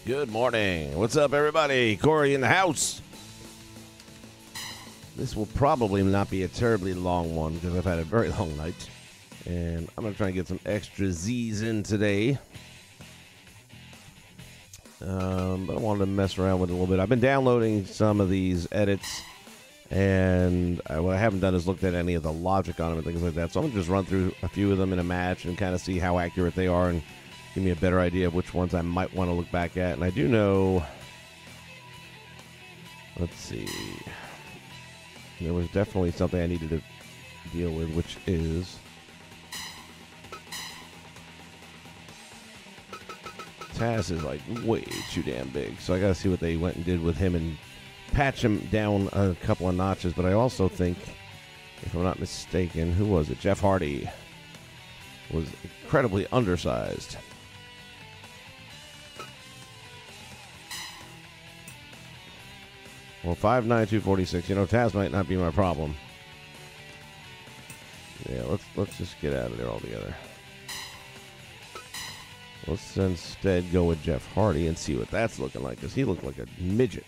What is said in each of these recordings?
Good morning. What's up, everybody? Corey in the house. This will probably not be a terribly long one because I've had a very long night. And I'm going to try and get some extra Z's in today. But I wanted to mess around with it a little bit. I've been downloading some of these edits. And what I haven't done is looked at any of the logic on them and things like that. So I'm going to just run through a few of them in a match and kind of see how accurate they are and give me a better idea of which ones I might want to look back at. And I do know, let's see, there was definitely something I needed to deal with, which is Taz is like way too damn big. So I got to see what they went and did with him and patch him down a couple of notches. But I also think, if I'm not mistaken, who was it? Jeff Hardy was incredibly undersized. Well, 5'9", 246. You know, Taz might not be my problem. Yeah, let's just get out of there altogether. Let's instead go with Jeff Hardy and see what that's looking like, because he looked like a midget.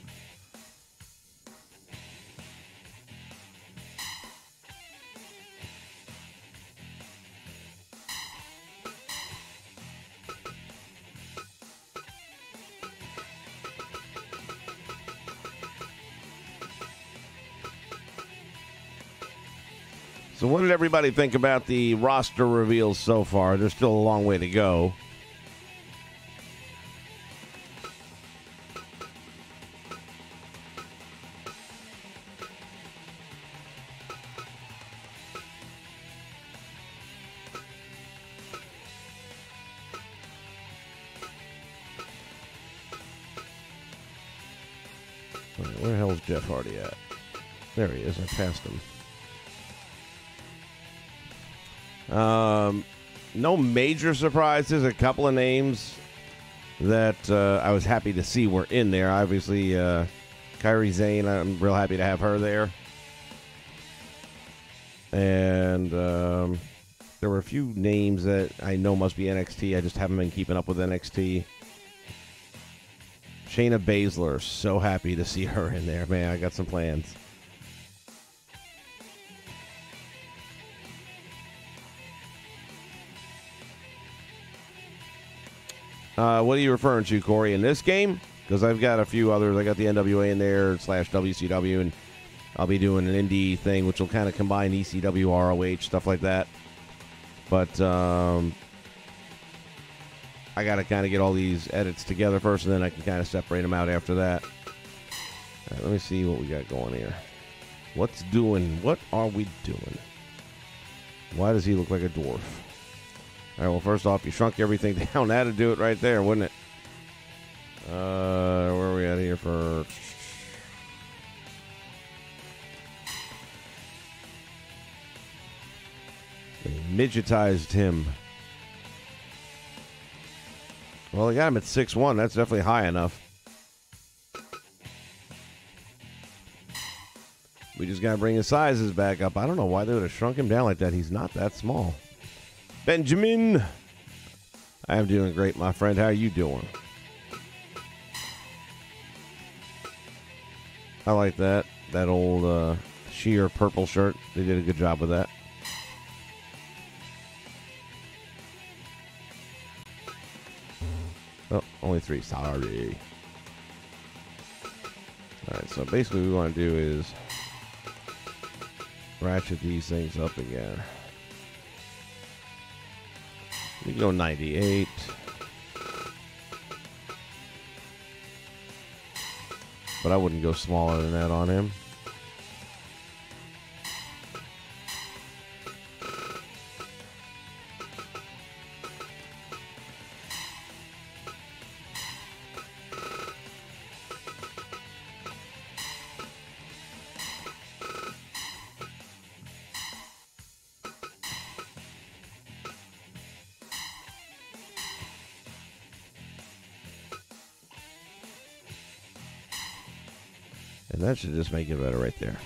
So what did everybody think about the roster reveals so far? There's still a long way to go. Where the hell is Jeff Hardy at? There he is. I passed him. No major surprises. A couple of names that I was happy to see were in there. Obviously, Kairi Sane, I'm real happy to have her there. And there were a few names that I know must be NXT. I just haven't been keeping up with NXT. Shayna Baszler, so happy to see her in there. Man, I got some plans. What are you referring to, Corey, in this game? Because I've got a few others. I got the NWA in there, / WCW, and I'll be doing an indie thing, which will kind of combine ECW, ROH, stuff like that. But I got to kind of get all these edits together first, and then I can kind of separate them out after that. All right, let me see what we got going here. What are we doing? Why does he look like a dwarf? All right, well, first off, you shrunk everything down. That'd do it right there, wouldn't it? Where are we at here for... They midgetized him. Well, they got him at 6'1". That's definitely high enough. We just got to bring his sizes back up. I don't know why they would have shrunk him down like that. He's not that small. Benjamin, I'm doing great, my friend. How are you doing? I like that. That old sheer purple shirt. They did a good job with that. Oh, only 3. Sorry. Alright, so basically what we want to do is ratchet these things up again. We can go 98. But I wouldn't go smaller than that on him. And that should just make it better right there.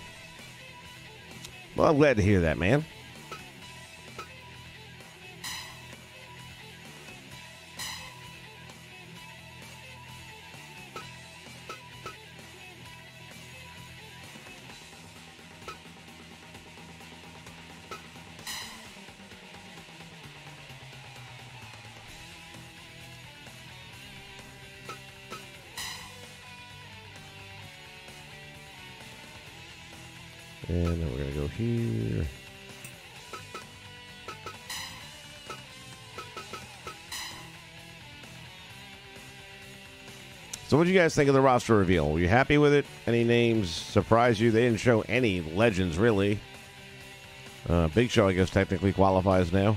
Well, I'm glad to hear that, man. And then we're going to go here. So what do you guys think of the roster reveal? Were you happy with it? Any names surprise you? They didn't show any legends, really. Big Show, I guess, technically qualifies now.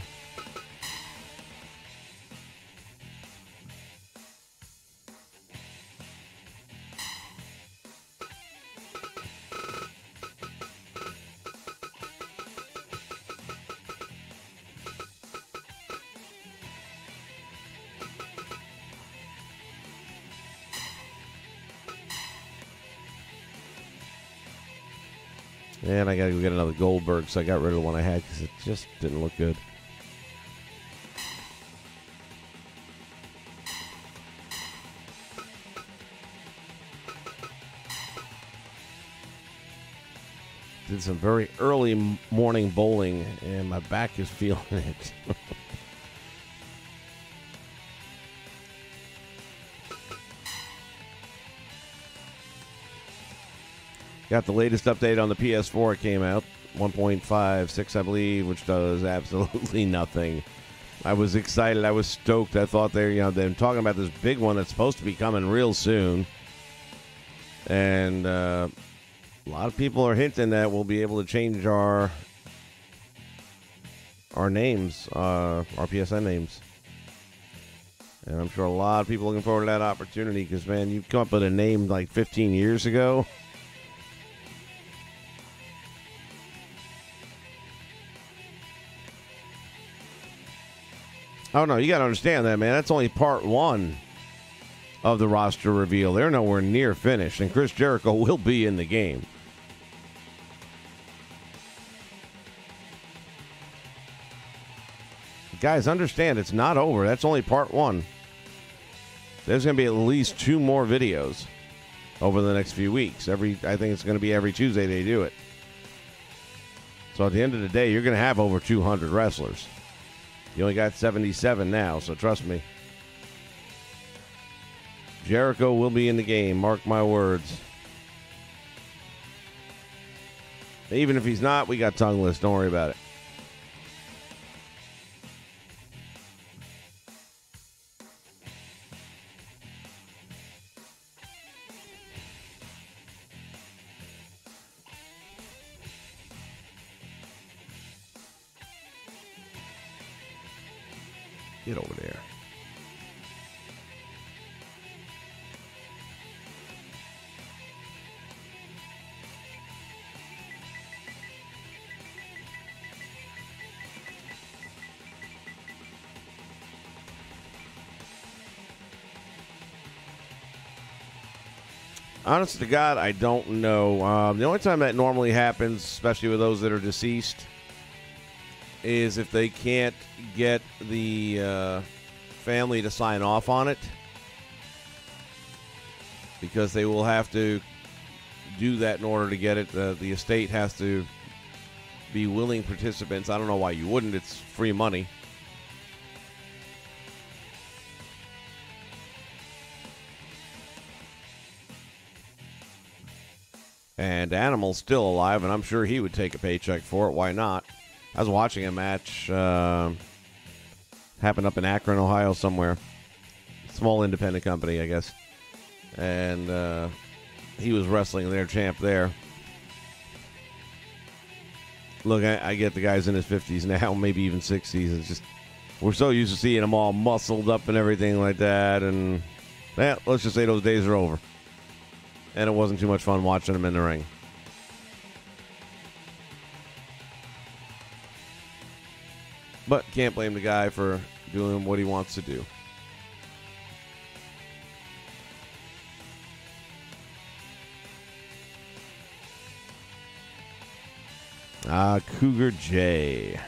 And I got to go get another Goldberg, so I got rid of the one I had because it just didn't look good. Did some very early morning bowling, and my back is feeling it. Got the latest update on the PS4. It came out 1.56, I believe, which does absolutely nothing. I was excited. I was stoked. I thought they're talking about this big one that's supposed to be coming real soon, and a lot of people are hinting that we'll be able to change our names, our PSN names. And I'm sure a lot of people looking forward to that opportunity because, man, you come up with a name like 15 years ago. Oh, no, you got to understand that, man. That's only part one of the roster reveal. They're nowhere near finished, and Chris Jericho will be in the game. Guys, understand it's not over. That's only part one. There's going to be at least 2 more videos over the next few weeks. I think it's going to be every Tuesday they do it. So at the end of the day, you're going to have over 200 wrestlers. You only got 77 now, so trust me. Jericho will be in the game, mark my words. Even if he's not, we got tongue list. Don't worry about it. Get over there. Honest to God, I don't know. The only time that normally happens, especially with those that are deceased, is if they can't get the family to sign off on it, because they will have to do that in order to get it. The estate has to be willing participants. I don't know why you wouldn't. It's free money. And Animal's still alive, and I'm sure he would take a paycheck for it. Why not? I was watching a match, happened up in Akron, Ohio somewhere. Small independent company, I guess. And he was wrestling their champ there. Look, I get the guy's in his 50s now, maybe even 60s. It's just, we're so used to seeing him all muscled up and everything like that. And, let's just say those days are over. And it wasn't too much fun watching him in the ring. But can't blame the guy for doing what he wants to do. Cougar J.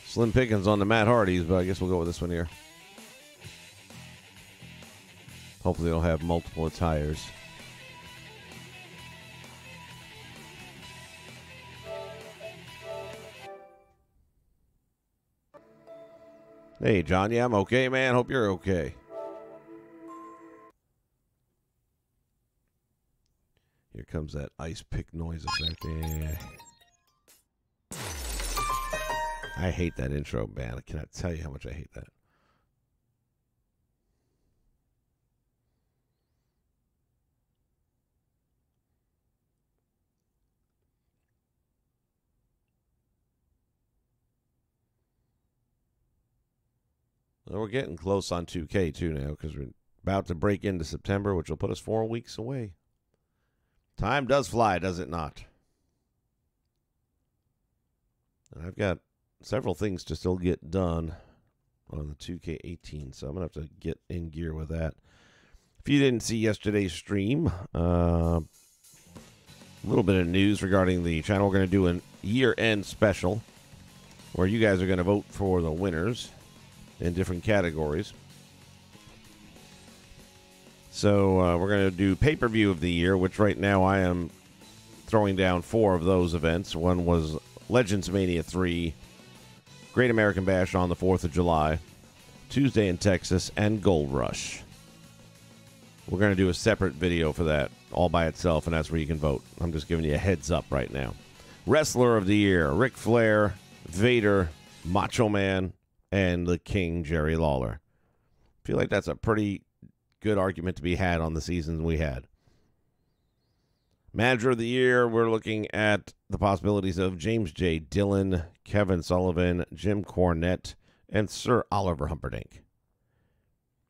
Slim Pickens on the Matt Hardys, but I guess we'll go with this one here. Hopefully it'll have multiple attires. Hey, John. Yeah, I'm okay, man. Hope you're okay. Here comes that ice pick noise effect. Yeah. I hate that intro, man. I cannot tell you how much I hate that. Well, we're getting close on 2K, too, now, because we're about to break into September, which will put us 4 weeks away. Time does fly, does it not? And I've got several things to still get done on the 2K18, so I'm going to have to get in gear with that. If you didn't see yesterday's stream, a little bit of news regarding the channel. We're going to do a year-end special where you guys are going to vote for the winners in different categories. So we're going to do pay-per-view of the year, which right now I am throwing down 4 of those events. One was Legends Mania 3, Great American Bash on the 4th of July, Tuesday in Texas, and Gold Rush. We're going to do a separate video for that all by itself, and that's where you can vote. I'm just giving you a heads up right now. Wrestler of the Year, Ric Flair, Vader, Macho Man, and the King, Jerry Lawler. I feel like that's a pretty good argument to be had on the season we had. Manager of the Year, we're looking at the possibilities of James J. Dillon, Kevin Sullivan, Jim Cornette, and Sir Oliver Humperdinck.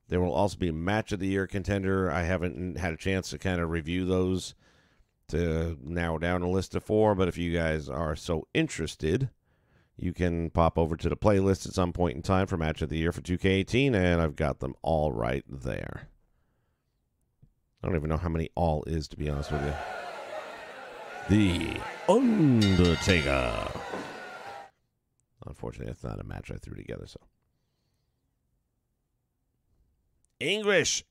There will also be Match of the Year contender. I haven't had a chance to kind of review those to narrow down a list of 4, but if you guys are so interested, you can pop over to the playlist at some point in time for Match of the Year for 2K18, and I've got them all right there. I don't even know how many all is, to be honest with you. The Undertaker. Unfortunately, that's not a match I threw together, so. English!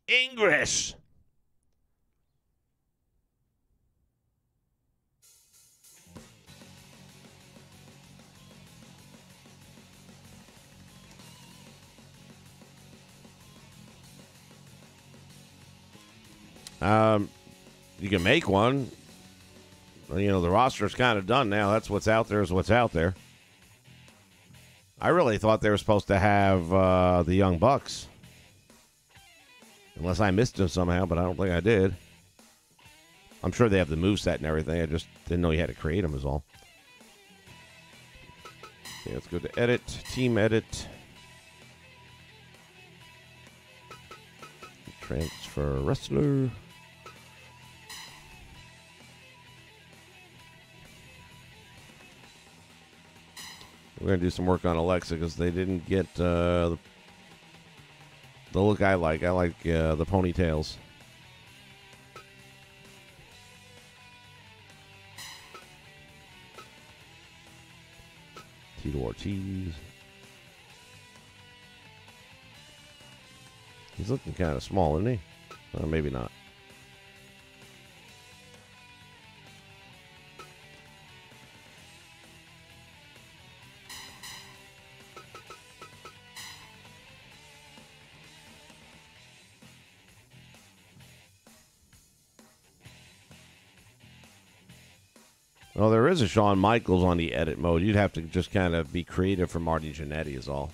You can make one. You know, the roster's kind of done now. That's what's out there is what's out there. I really thought they were supposed to have the Young Bucks. Unless I missed them somehow, but I don't think I did. I'm sure they have the moveset and everything. I just didn't know you had to create them is all. Okay, let's go to edit, team edit. Transfer wrestler. We're going to do some work on Alexa because they didn't get the look I like. I like the ponytails. Tito Ortiz. He's looking kind of small, isn't he? Maybe not. Well, there is a Shawn Michaels on the edit mode. You'd have to just kind of be creative for Marty Jannetty is all.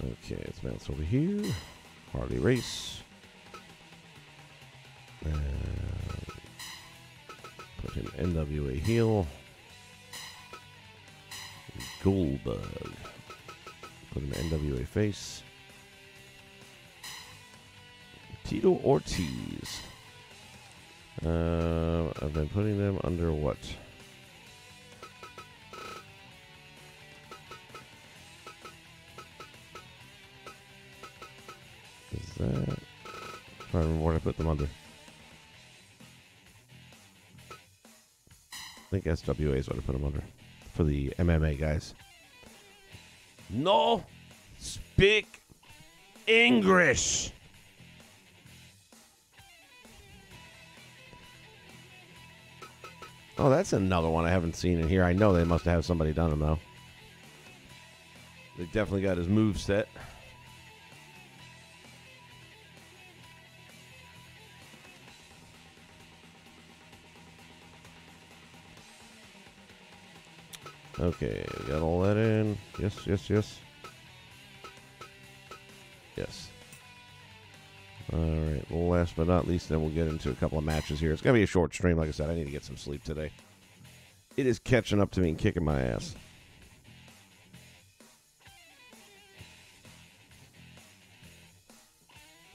Okay, let's bounce over here. Harley Race. Put him NWA heel. Goldberg. Put him NWA face. Tito Ortiz. I've been putting them under what? that? I don't remember what I put them under. I think SWA is what I put them under. For the MMA guys. No speak English. Oh, that's another one I haven't seen in here. I know they must have somebody done them, though. They definitely got his move set. Okay, got all that in. Yes, yes, yes. Yes. Alright, well, last but not least, then we'll get into a couple of matches here. It's going to be a short stream. Like I said, I need to get some sleep today. It is catching up to me and kicking my ass.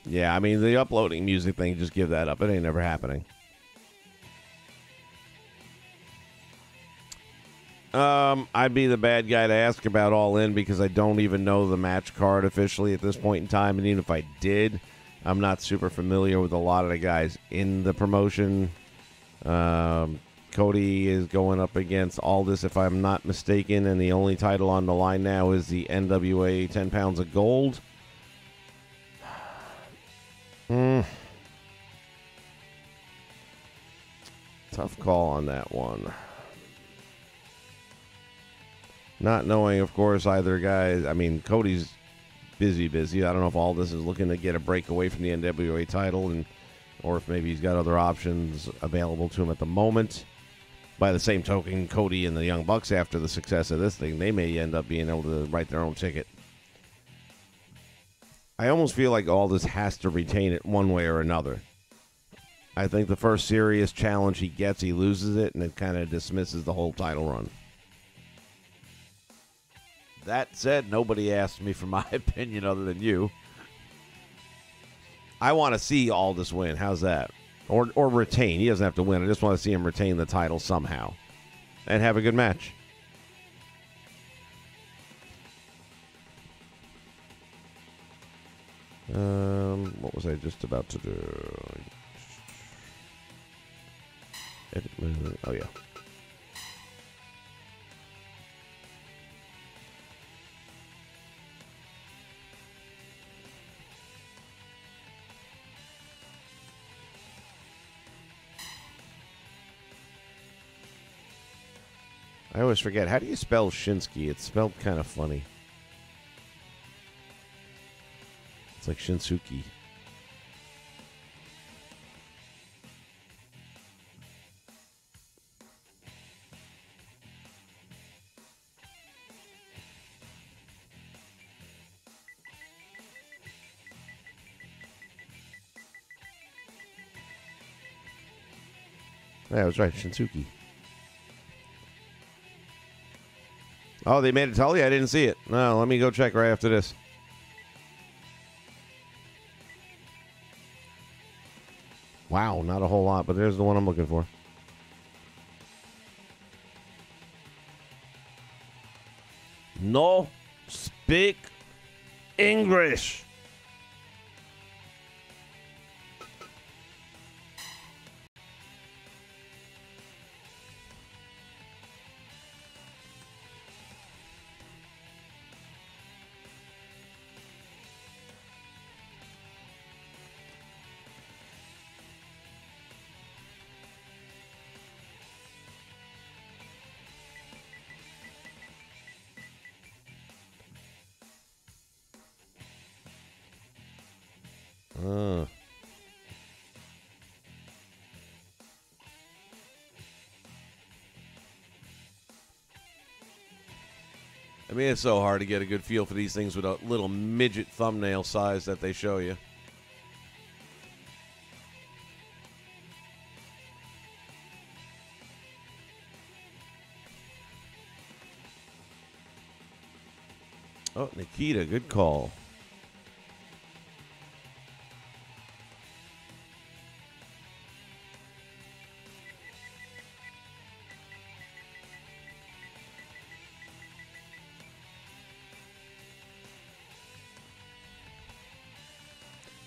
Yeah, I mean, the uploading music thing, just give that up. It ain't never happening. I'd be the bad guy to ask about All In because I don't even know the match card officially at this point in time. And even if I did, I'm not super familiar with a lot of the guys in the promotion. Cody is going up against Aldis, if I'm not mistaken, and the only title on the line now is the NWA 10 pounds of gold. Tough call on that one. Not knowing, of course, either guy. I mean, Cody's busy. I don't know if Aldis is looking to get a break away from the NWA title, or if maybe he's got other options available to him at the moment. By the same token, Cody and the Young Bucks, after the success of this thing, they may end up being able to write their own ticket. I almost feel like Aldis has to retain it one way or another. I think the first serious challenge he gets, he loses it, and it kind of dismisses the whole title run. That said, nobody asked me for my opinion other than you. I want to see Aldis win. How's that? Or retain. He doesn't have to win. I just want to see him retain the title somehow. And have a good match. What was I just about to do? Oh, yeah. I always forget. How do you spell Shinsuke? It's spelled kind of funny. It's like Shinsuke. Yeah, I was right. Shinsuke. Oh, they made it Tully? I didn't see it. No, let me go check right after this. Wow, not a whole lot, but there's the one I'm looking for. No speak English. I mean, it's so hard to get a good feel for these things with a little midget thumbnail size that they show you. Oh, Nikita, good call.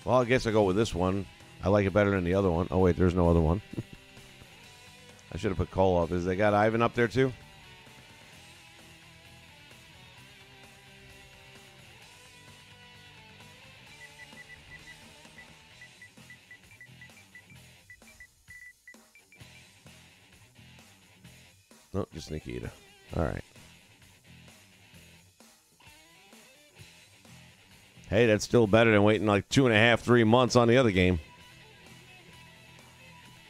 Well, I guess I'll go with this one. I like it better than the other one. Oh, wait, there's no other one. I should have put Cole up. Is they got Ivan up there, too? Nope, just Nikita. All right. Hey, that's still better than waiting like 2.5, 3 months on the other game.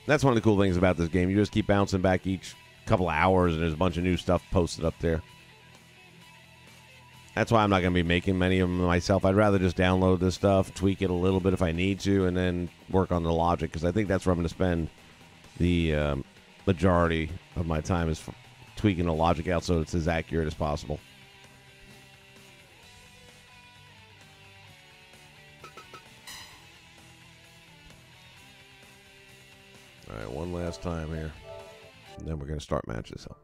That's one of the cool things about this game. You just keep bouncing back each couple of hours, and there's a bunch of new stuff posted up there. That's why I'm not going to be making many of them myself. I'd rather just download this stuff, tweak it a little bit if I need to, and then work on the logic, because I think that's where I'm going to spend the majority of my time is tweaking the logic out so it's as accurate as possible. All right, one last time here. And then we're going to start matches up.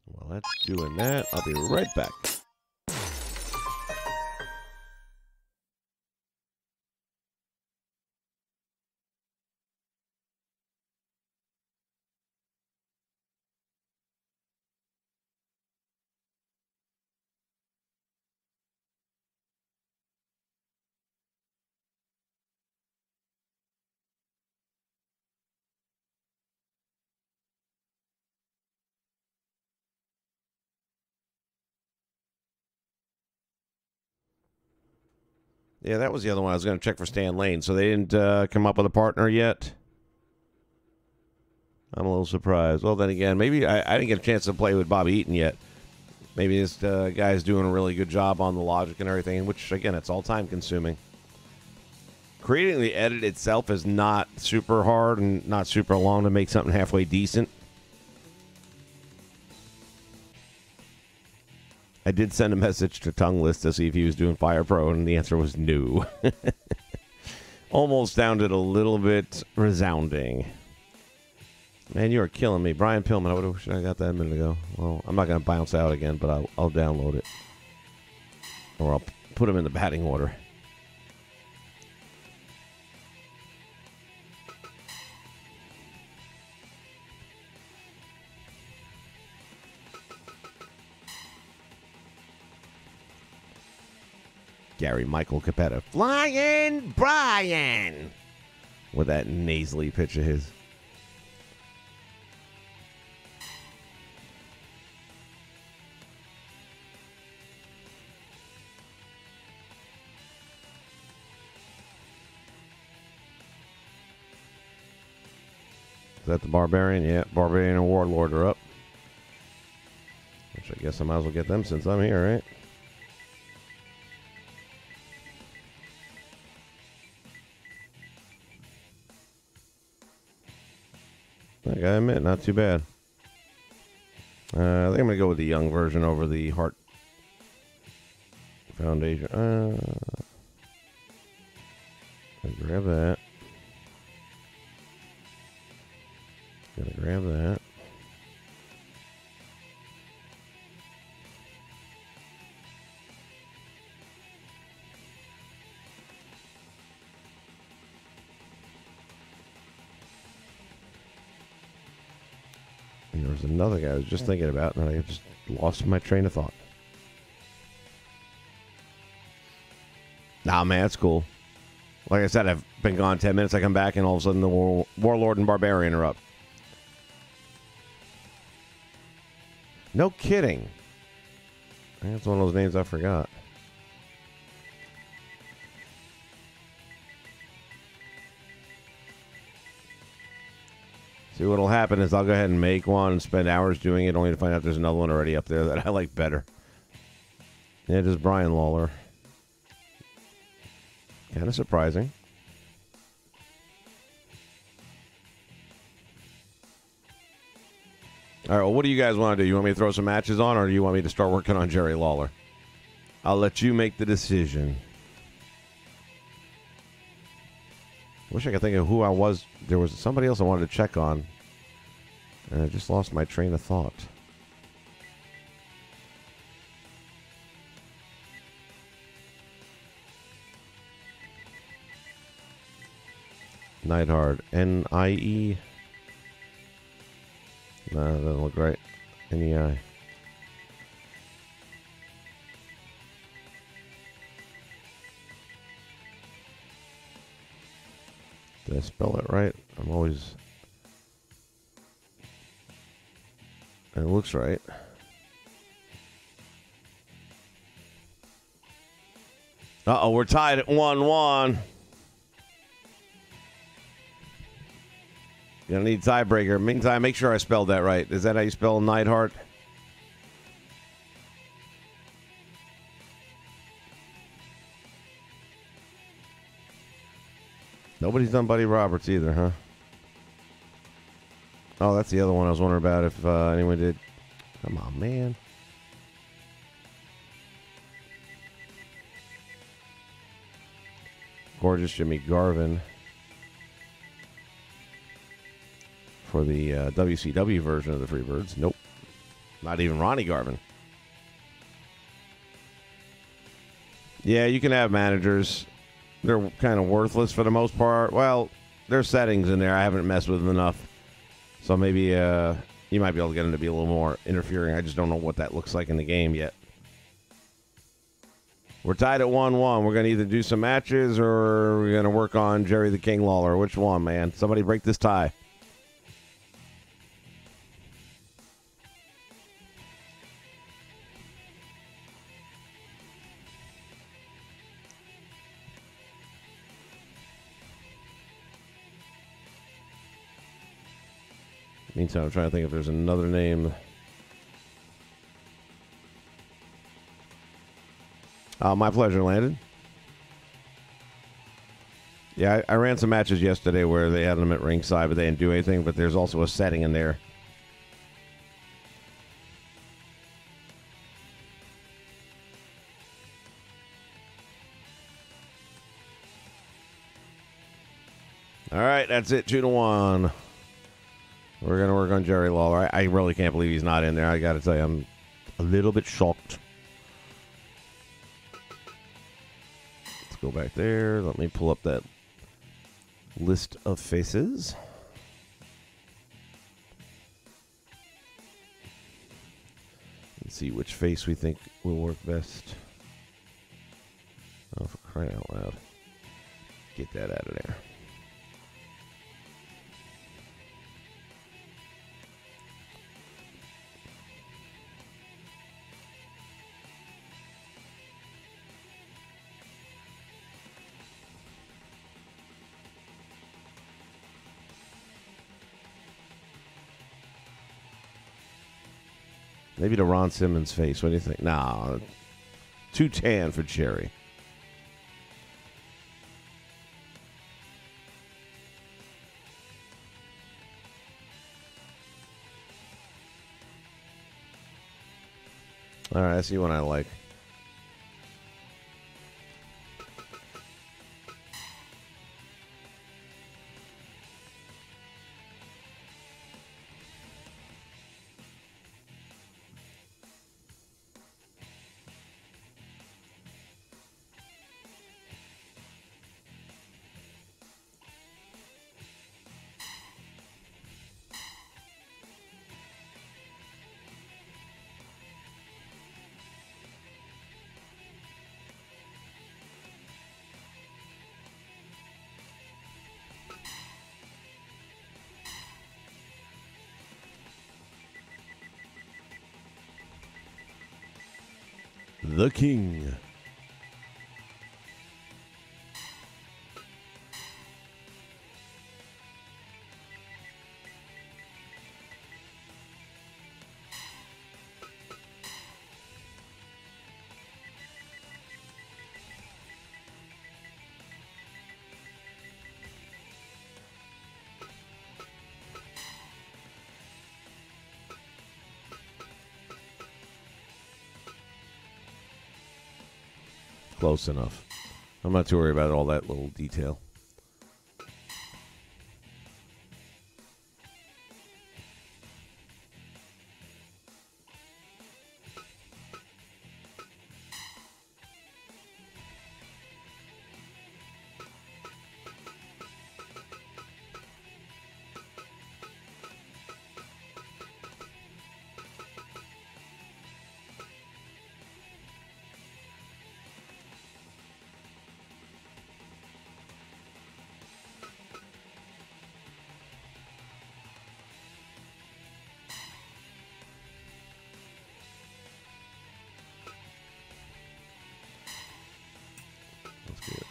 Well, that's doing that. I'll be right back. Yeah, that was the other one. I was going to check for Stan Lane. So they didn't come up with a partner yet? I'm a little surprised. Well, then again, maybe I didn't get a chance to play with Bobby Eaton yet. Maybe this guy's doing a really good job on the logic and everything, which, again, it's all time-consuming. Creating the edit itself is not super hard and not super long to make something halfway decent. I did send a message to Tongueless to see if he was doing Fire Pro, and the answer was no. Almost sounded a little bit resounding. Man, you are killing me. Brian Pillman, I would have wished I got that a minute ago. Well, I'm not going to bounce out again, but I'll download it. Or I'll put him in the batting order. Gary Michael Capetta. Flying Brian! With that nasally pitch of his. Is that the Barbarian? Yeah, Barbarian and Warlord are up. Which I guess I might as well get them since I'm here, right? I gotta admit, not too bad. I think I'm gonna go with the young version over the Heart Foundation. I'll grab that. Gonna grab that. And there was another guy I was just thinking about, and I just lost my train of thought. Nah, man, that's cool. Like I said, I've been gone 10 minutes. I come back, and all of a sudden the Warlord and Barbarian are up. No kidding. That's one of those names I forgot. See, what'll happen is I'll go ahead and make one and spend hours doing it, only to find out there's another one already up there that I like better. Yeah, it is Brian Lawler. Kind of surprising. All right, well, what do you guys want to do? You want me to throw some matches on, or do you want me to start working on Jerry Lawler? I'll let you make the decision. Wish I could think of who I was. There was somebody else I wanted to check on, and I just lost my train of thought. Neidhard. N-I-E. No, that doesn't look right. N-E-I. Did I spell it right? I'm always... It looks right. Uh-oh, we're tied at 1-1. Gonna need tiebreaker. Meantime, make sure I spelled that right. Is that how you spell Neidhart? Nobody's done Buddy Roberts either, huh? Oh, that's the other one I was wondering about if anyone did. Come on, man. Gorgeous Jimmy Garvin for the WCW version of the Freebirds. Nope. Not even Ronnie Garvin. Yeah, you can have managers. They're kind of worthless for the most part. Well, there's settings in there. I haven't messed with them enough. So maybe you might be able to get them to be a little more interfering. I just don't know what that looks like in the game yet. We're tied at 1-1. We're going to either do some matches or we're going to work on Jerry the King Lawler. Which one, man? Somebody break this tie. Meantime, I'm trying to think if there's another name. My pleasure, Landon. Yeah, I ran some matches yesterday where they had them at ringside, but they didn't do anything. But there's also a setting in there. All right, that's it. 2-1. We're going to work on Jerry Lawler. I really can't believe he's not in there. I got to tell you, I'm a little bit shocked. Let's go back there. Let me pull up that list of faces. And see which face we think will work best. Oh, for crying out loud. Get that out of there. Maybe the Ron Simmons face. What do you think? Nah, too tan for Jerry. All right, I see one I like. The King. Close enough. I'm not too worried about all that little detail.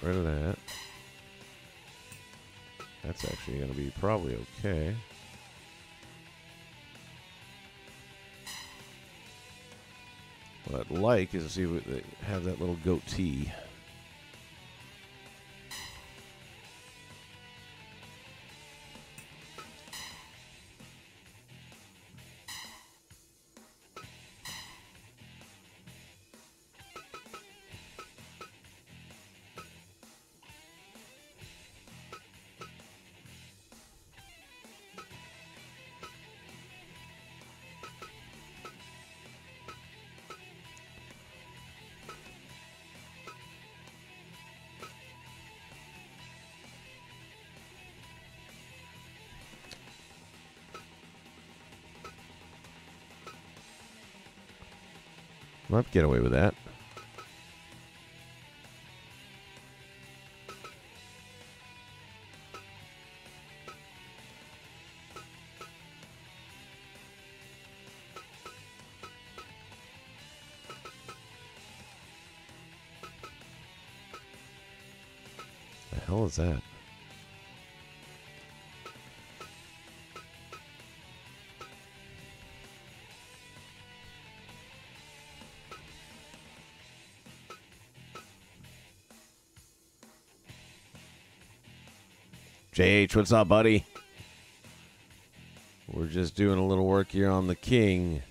rid of that. That's actually going to be probably okay. What I'd like is to see what they have that little goatee. Might get away with that. The hell is that? JH, what's up, buddy? We're just doing a little work here on the king.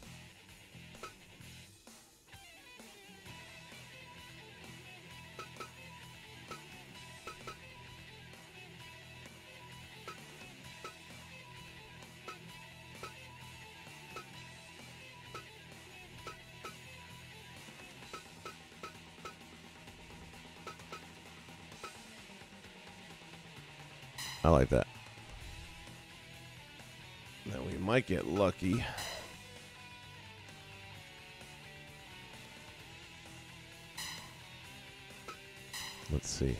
I like that. Now we might get lucky. Let's see.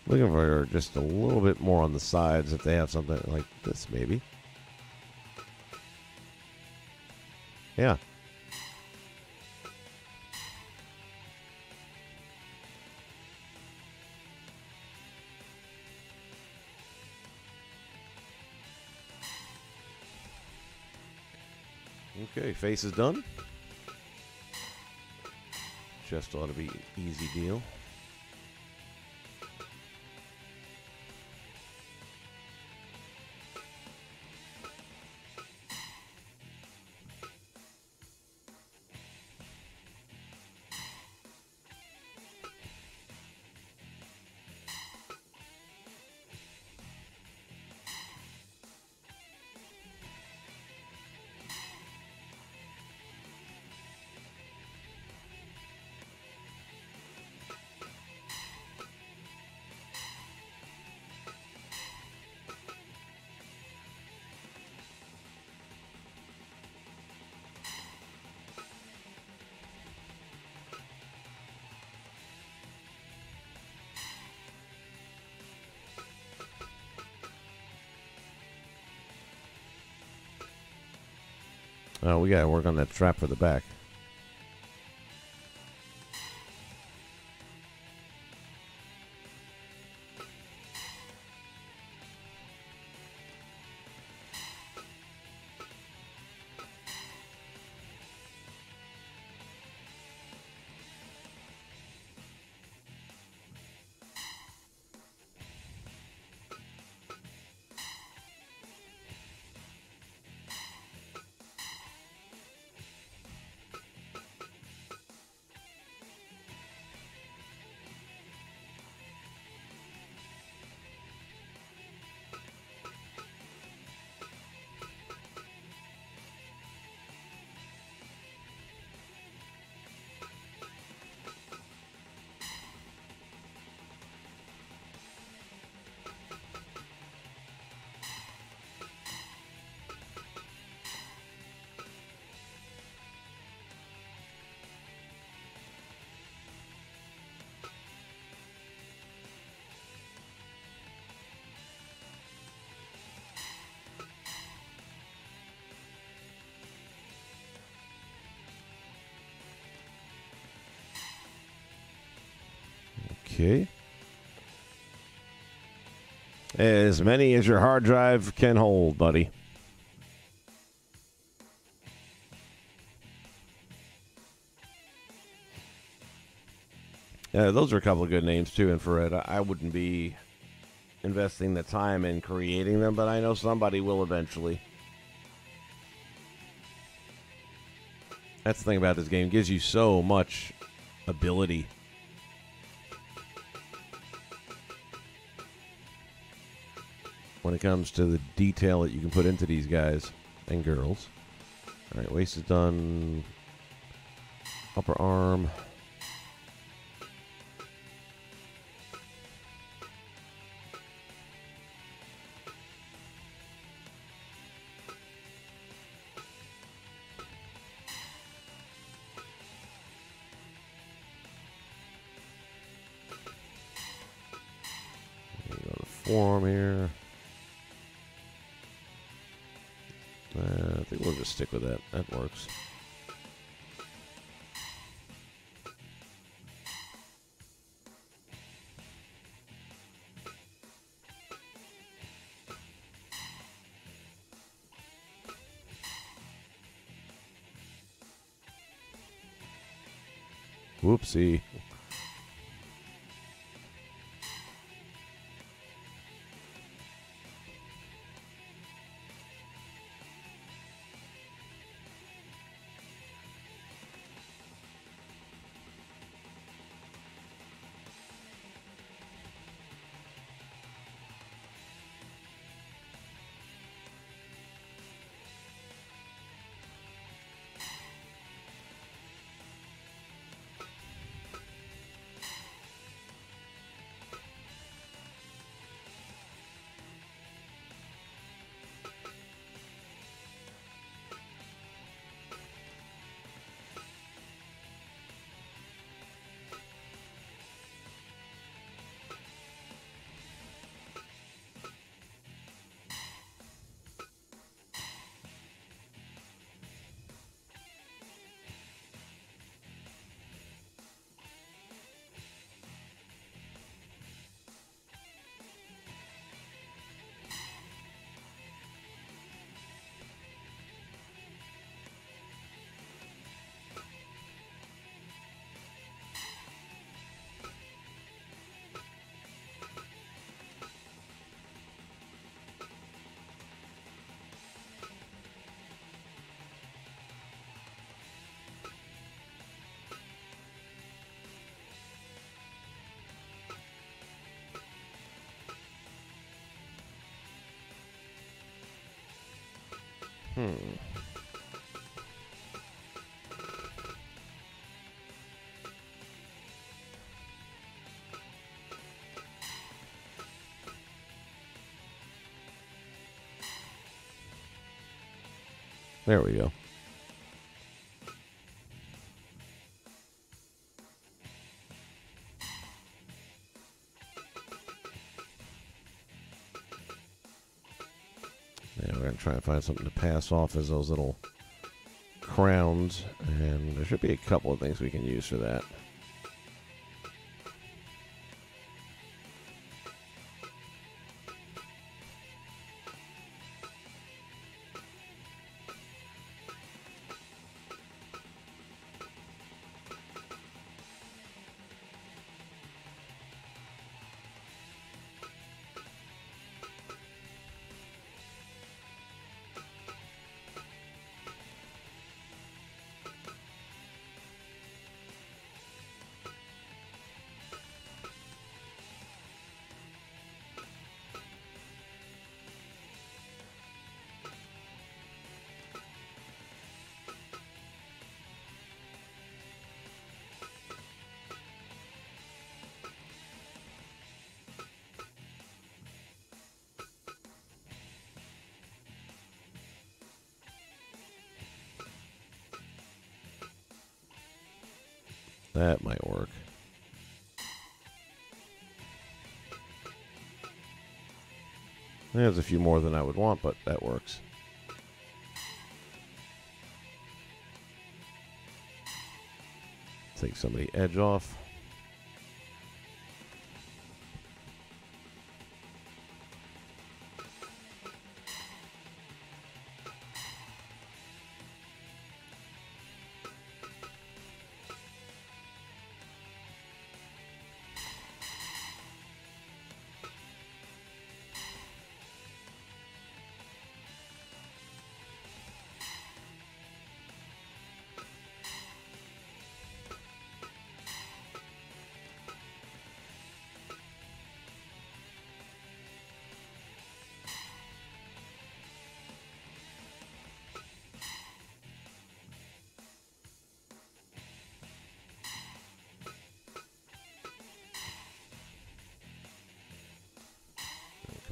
Looking for just a little bit more on the sides if they have something like this, maybe. Yeah. Okay, face is done. Chest ought to be an easy deal. Oh, we gotta work on that strap for the back. Okay. As many as your hard drive can hold, buddy. Those are a couple of good names, too, Infrared. I wouldn't be investing the time in creating them, but I know somebody will eventually. That's the thing about this game. It gives you so much ability. When it comes to the detail that you can put into these guys and girls. All right, waist is done. Upper arm. Forearm here. I think we'll just stick with that. That works. Whoopsie. There we go. Yeah, we're going to try and find something to pass off as those little crowns, and there should be a couple of things we can use for that. That might work. There's a few more than I would want, but that works. Take some of the edge off.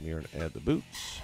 here and add the boots.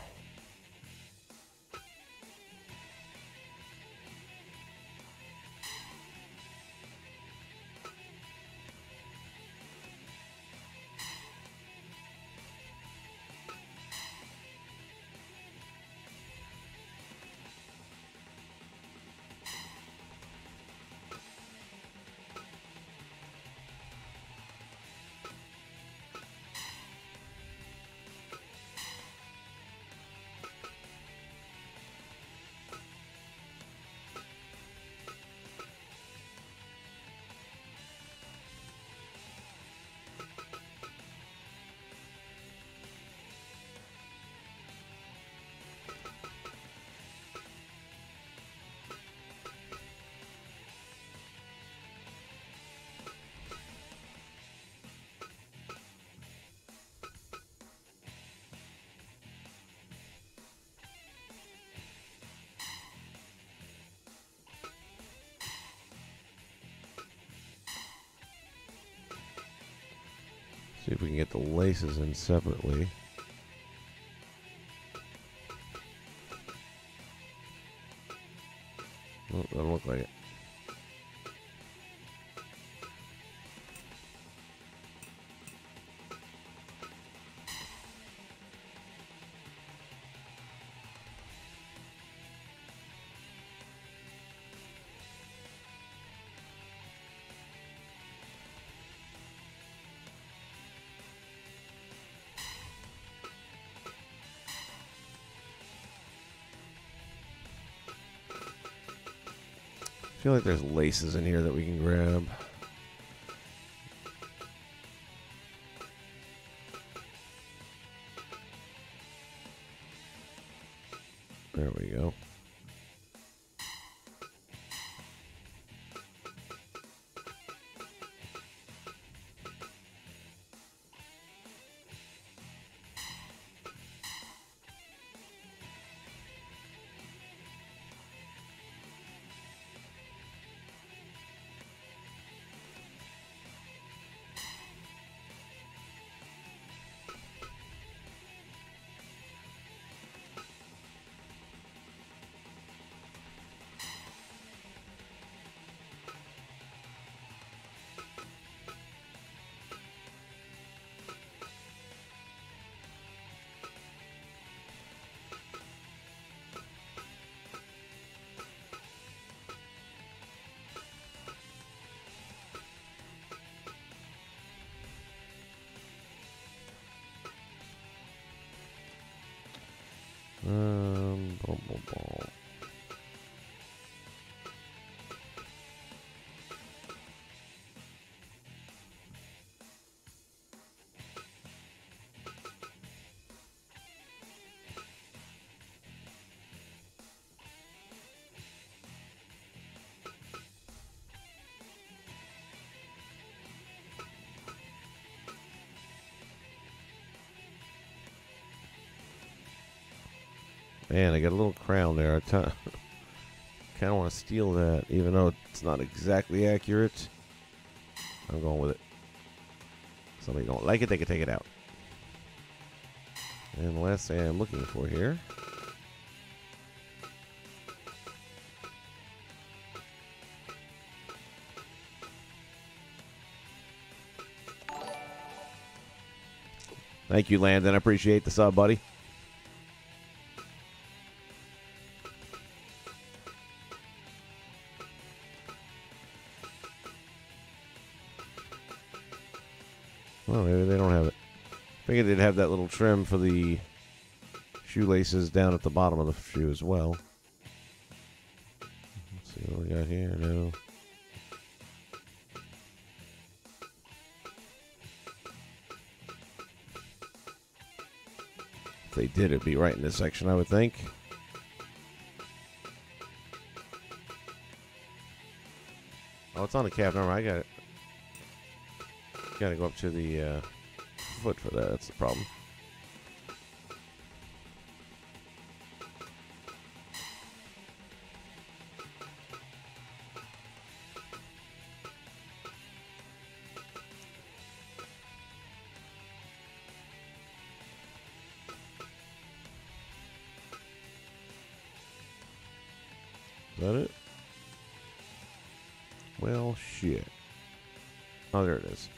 See if we can get the laces in separately. Oh, doesn't look like it. I feel like there's laces in here that we can grab. There we go. Boom, boom, boom. Man, I got a little crown there. I kind of want to steal that, even though it's not exactly accurate. I'm going with it. Somebody don't like it, they can take it out. And the last thing I'm looking for here. Thank you, Landon. I appreciate the sub, buddy. Oh, maybe they don't have it. Figured they'd have that little trim for the shoelaces down at the bottom of the shoe as well. Let's see what we got here. No. If they did, it'd be right in this section, I would think. Oh, it's on the calf. Never mind, I got it. Gotta go up to the foot for that. That's the problem. that it? Well, shit. Oh, there it is.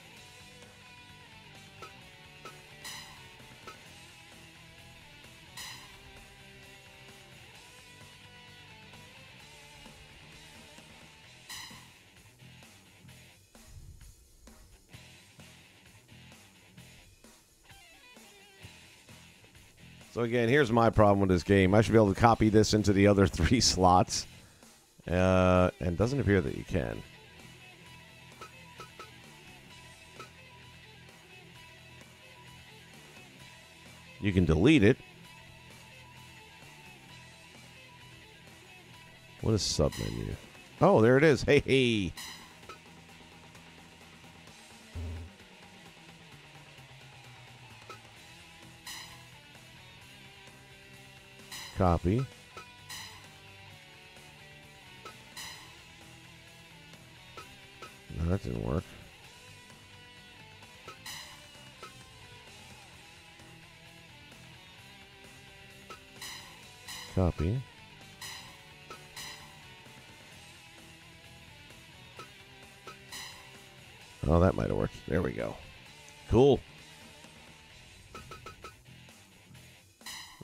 So again, here's my problem with this game. I should be able to copy this into the other 3 slots. And doesn't appear that you can. You can delete it. What is submenu? Oh, there it is. Hey, hey. Copy. No, that didn't work. Copy. Oh, that might have worked. There we go. Cool.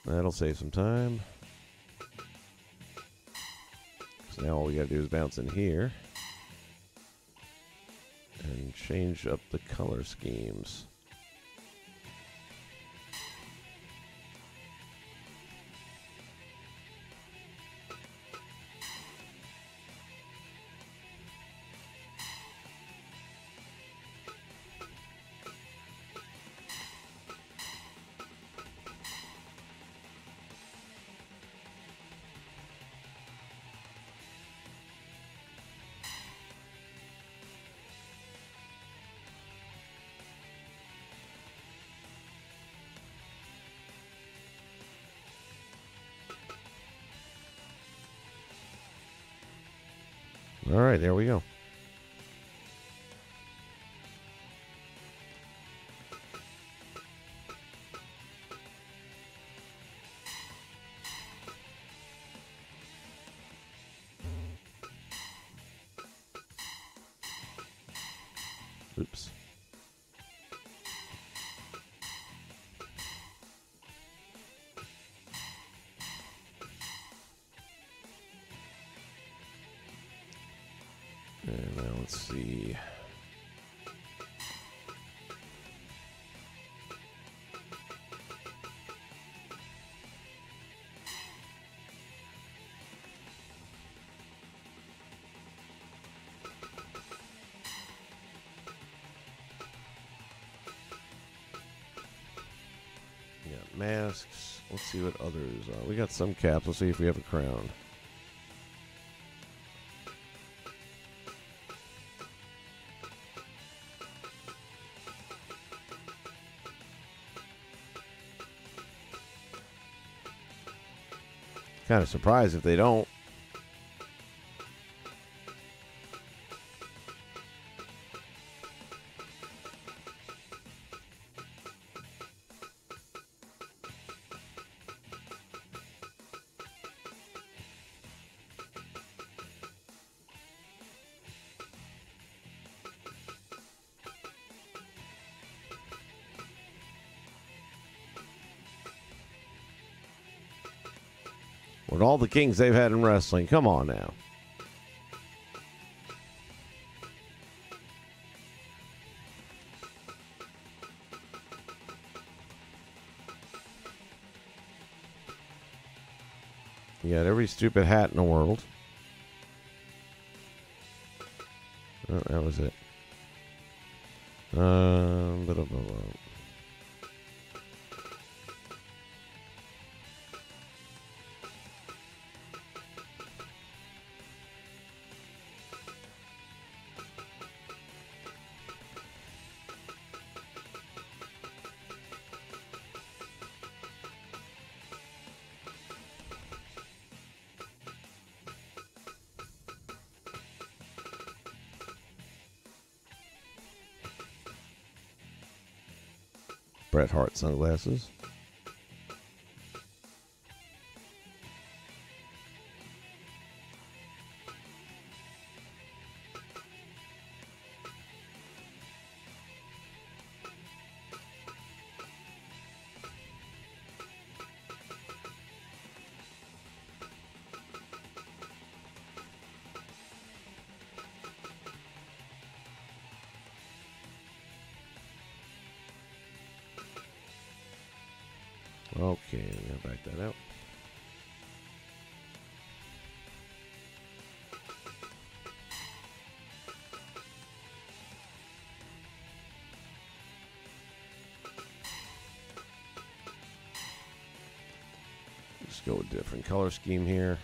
That'll save some time. So now all we gotta do is bounce in here and change up the color schemes. All right, there we go. Oops. And now let's see. We got masks. Let's see what others are. We got some caps. Let's see if we have a crown. Kind of surprised if they don't. With all the kings they've had in wrestling, come on now. You got every stupid hat in the world. Oh, that was it. Blah, blah, blah. Bret Hart sunglasses. Okay, I'm going to back that out. Let's go with a different color scheme here.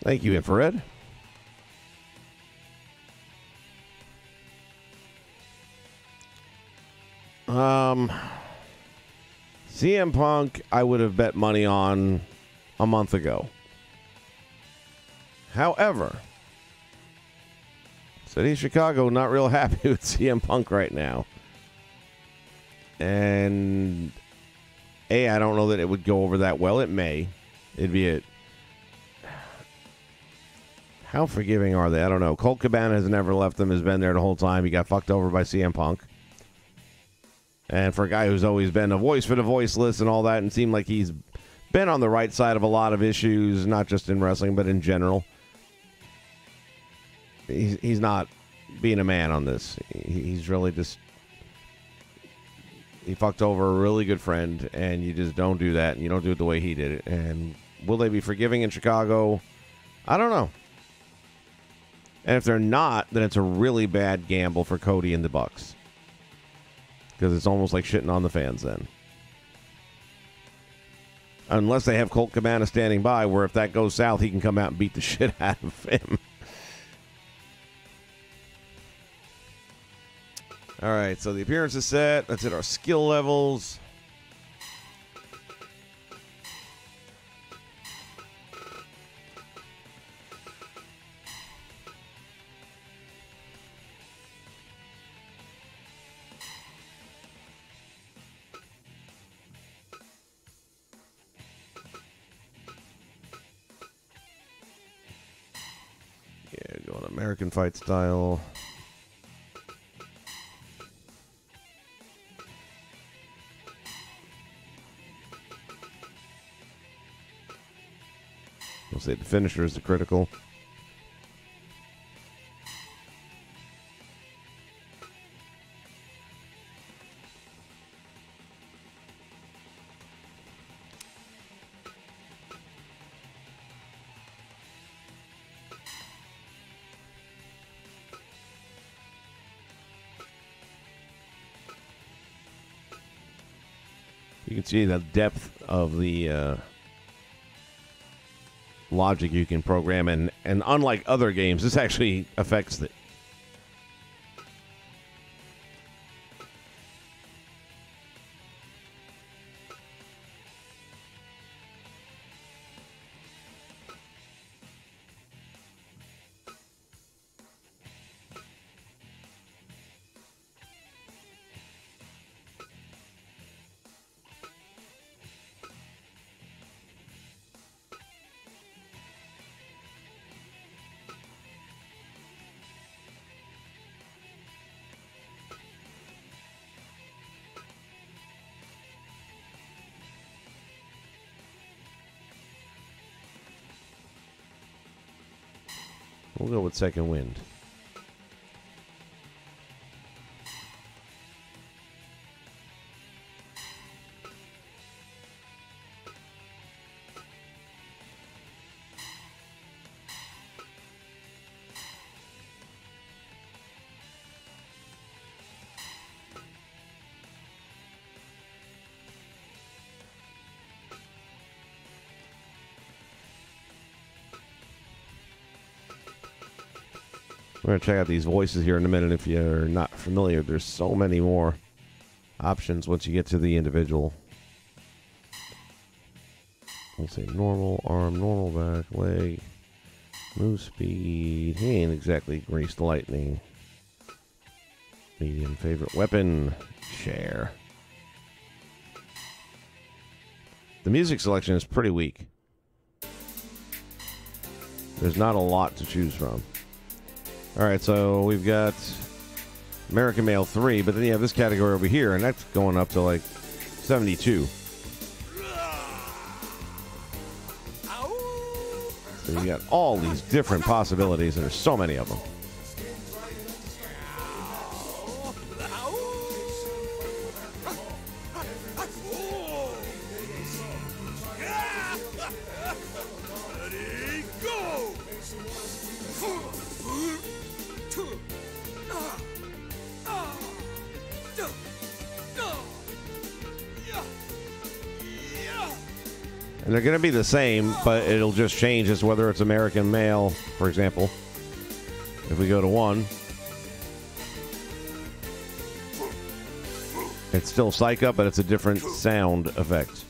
Thank you, Infrared. CM Punk, I would have bet money on a month ago. However, City of Chicago not real happy with CM Punk right now. And I don't know that it would go over that well. It may. It'd be a... How forgiving are they? I don't know. Colt Cabana has never left them, has been there the whole time. He got fucked over by CM Punk. And for a guy who's always been a voice for the voiceless and all that, and seemed like he's been on the right side of a lot of issues, not just in wrestling, but in general. He's not being a man on this. He's really just... He fucked over a really good friend, and you just don't do that, and you don't do it the way he did it. And will they be forgiving in Chicago? I don't know. And if they're not, then it's a really bad gamble for Cody and the Bucks. Because it's almost like shitting on the fans then. Unless they have Colt Cabana standing by, where if that goes south, he can come out and beat the shit out of him. All right, so the appearance is set. That's it, our skill levels. Yeah, going American Fight style. We'll say the finisher is the critical. You can see the depth of the logic you can program, and unlike other games, this actually affects it. We'll go with second wind. We're going to check out these voices here in a minute. If you're not familiar, there's so many more options once you get to the individual. We'll say normal, arm, normal back, leg, move speed. He ain't exactly greased lightning. Medium favorite weapon, share. The music selection is pretty weak. There's not a lot to choose from. Alright, so we've got American Male 3, but then you have this category over here, and that's going up to like 72. So you got all these different possibilities, and there's so many of them. And they're going to be the same, but it'll just change as whether it's American Male, for example. If we go to 1, it's still Psych Up, but it's a different sound effect.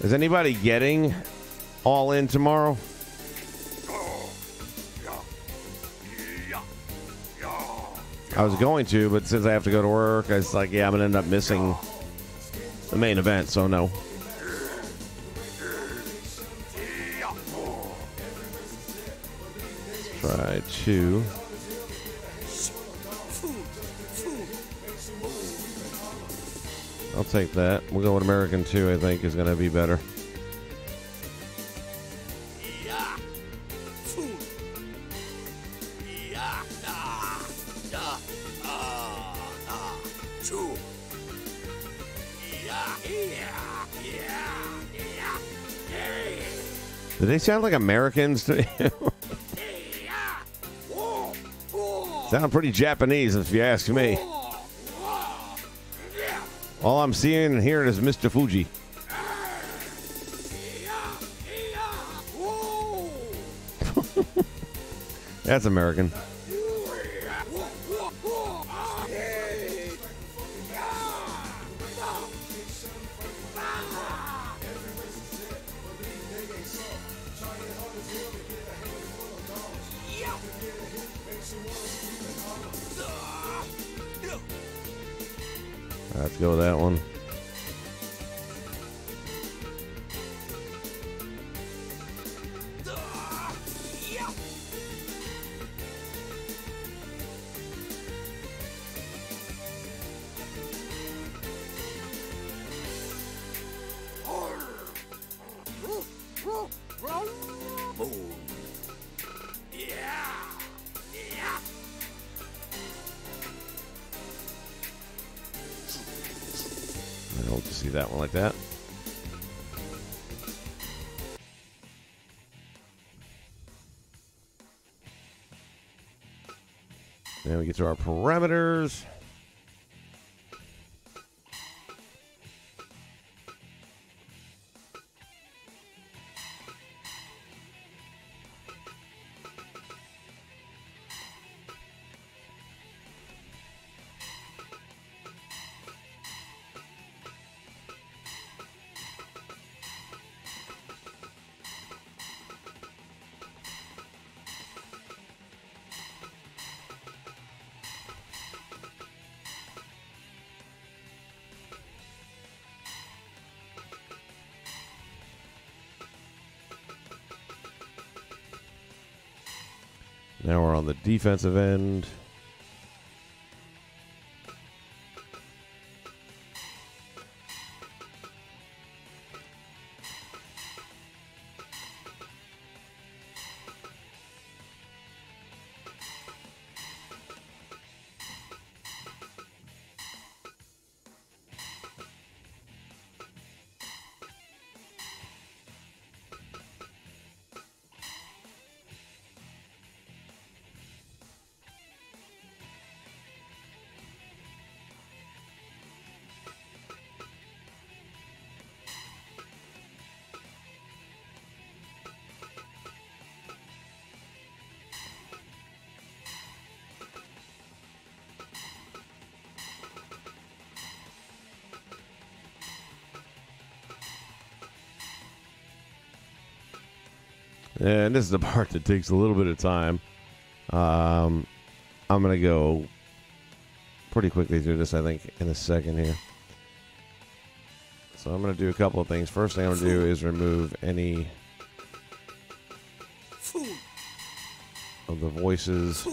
Is anybody getting All In tomorrow? I was going to, but since I have to go to work, I was like, yeah, I'm going to end up missing the main event, so no. Let's try 2. I'll take that. We'll go with American 2, I think, is going to be better. Do they sound like Americans to you? Sound pretty Japanese, if you ask me. All I'm seeing and hearing is Mr. Fuji. That's American. Let's go with that one. I hope to see that one like that. Now we get to our parameters. Now we're on the defensive end. And this is the part that takes a little bit of time. I'm going to go pretty quickly through this, I think, in a second here. So I'm going to do a couple of things. First thing I'm going to do is remove any of the voices.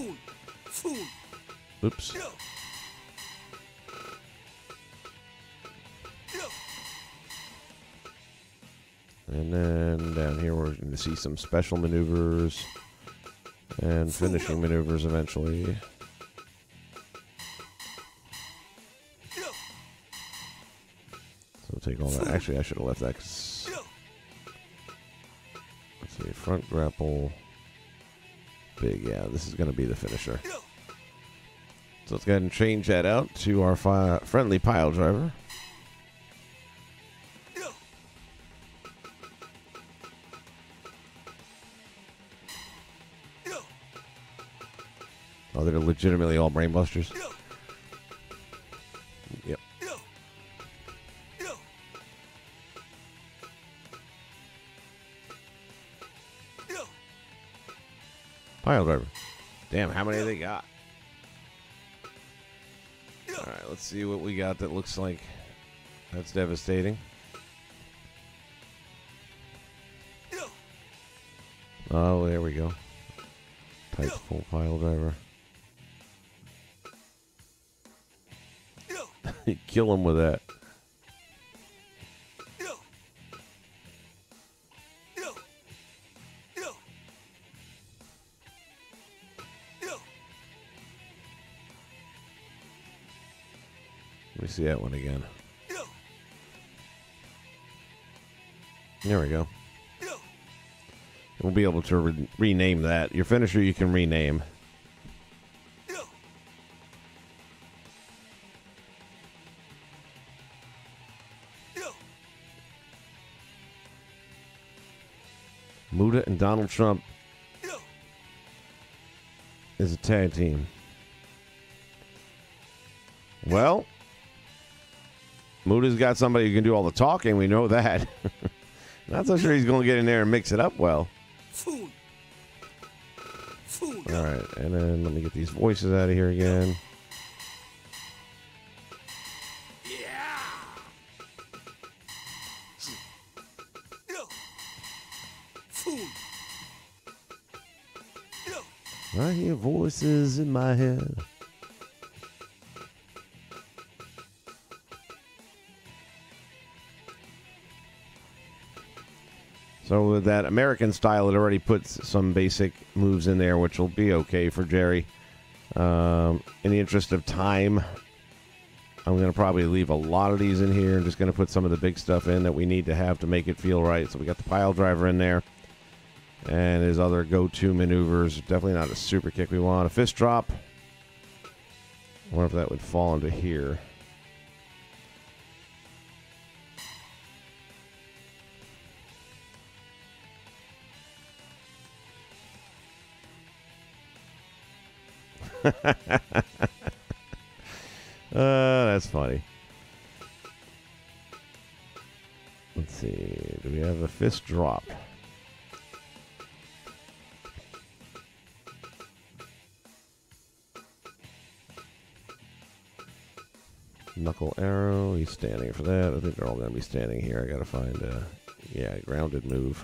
Oops. And then down here we're going to see some special maneuvers and finishing maneuvers eventually. So take all that. Actually, I should have left that. Let's see, front grapple. Big, yeah, this is going to be the finisher. So let's go ahead and change that out to our friendly pile driver. Oh, they're legitimately all brainbusters. Yep. Pile driver. Damn, how many they got? Alright, let's see what we got that looks like that's devastating. Oh, there we go. Type full pile driver. Kill him with that. Let me see that one again. There we go. We'll be able to rename that. Your finisher you can rename. Muda and Donald Trump is a tag team. Well, Muda's got somebody who can do all the talking. We know that. Not so sure he's going to get in there and mix it up well. All right, and then let me get these voices out of here again. I hear voices in my head. So with that American style, it already puts some basic moves in there, which will be okay for Jerry. In the interest of time, I'm going to probably leave a lot of these in here. I'm just going to put some of the big stuff in that we need to have to make it feel right. So we got the pile driver in there. And his other go-to maneuvers. Definitely not a super kick we want. A fist drop. I wonder if that would fall into here. That's funny. Let's see. Do we have a fist drop? Knuckle arrow. He's standing for that. I think they're all going to be standing here. I got to find a, yeah, grounded move.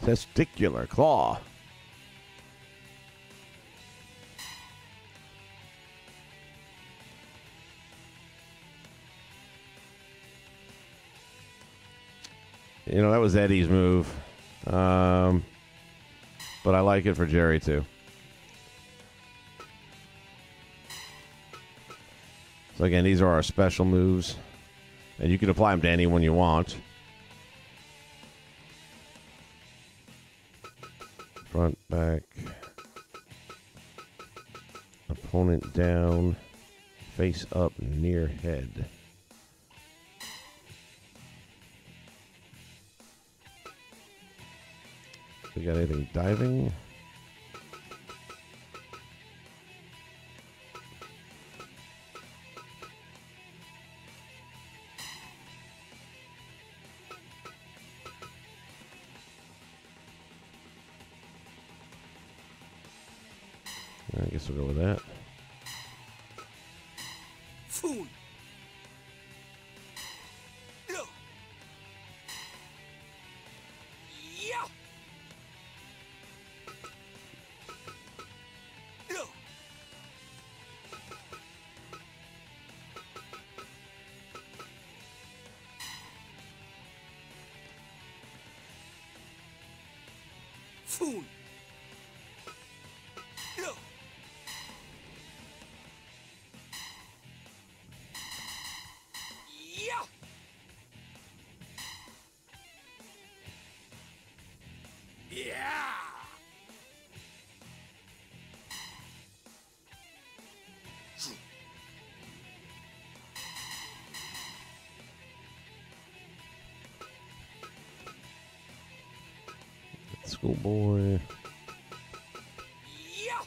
Testicular claw. You know, that was Eddie's move. But I like it for Jerry, too. So, again, these are our special moves. And you can apply them to anyone you want. Front, back. Opponent down. Face up near head. We got anything diving? I guess we'll go with that. Fool. No. Yeah. No. Fool. No. Yeah. Yeah. Schoolboy. Yeah.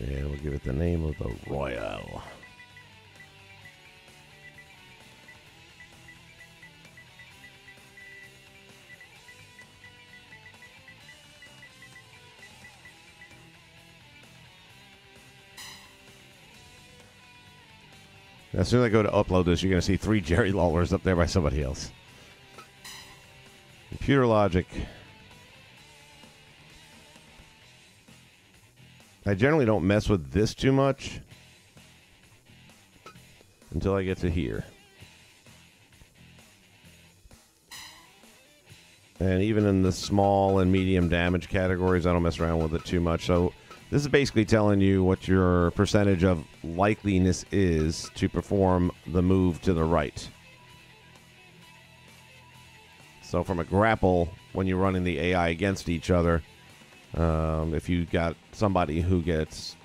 Yeah, we'll give it the name of the Royale. As soon as I go to upload this, you're going to see 3 Jerry Lawlers up there by somebody else. Computer logic. I generally don't mess with this too much until I get to here. And even in the small and medium damage categories, I don't mess around with it too much. So this is basically telling you what your percentage of likeliness is to perform the move to the right. So from a grapple, when you're running the AI against each other, if you got somebody who gets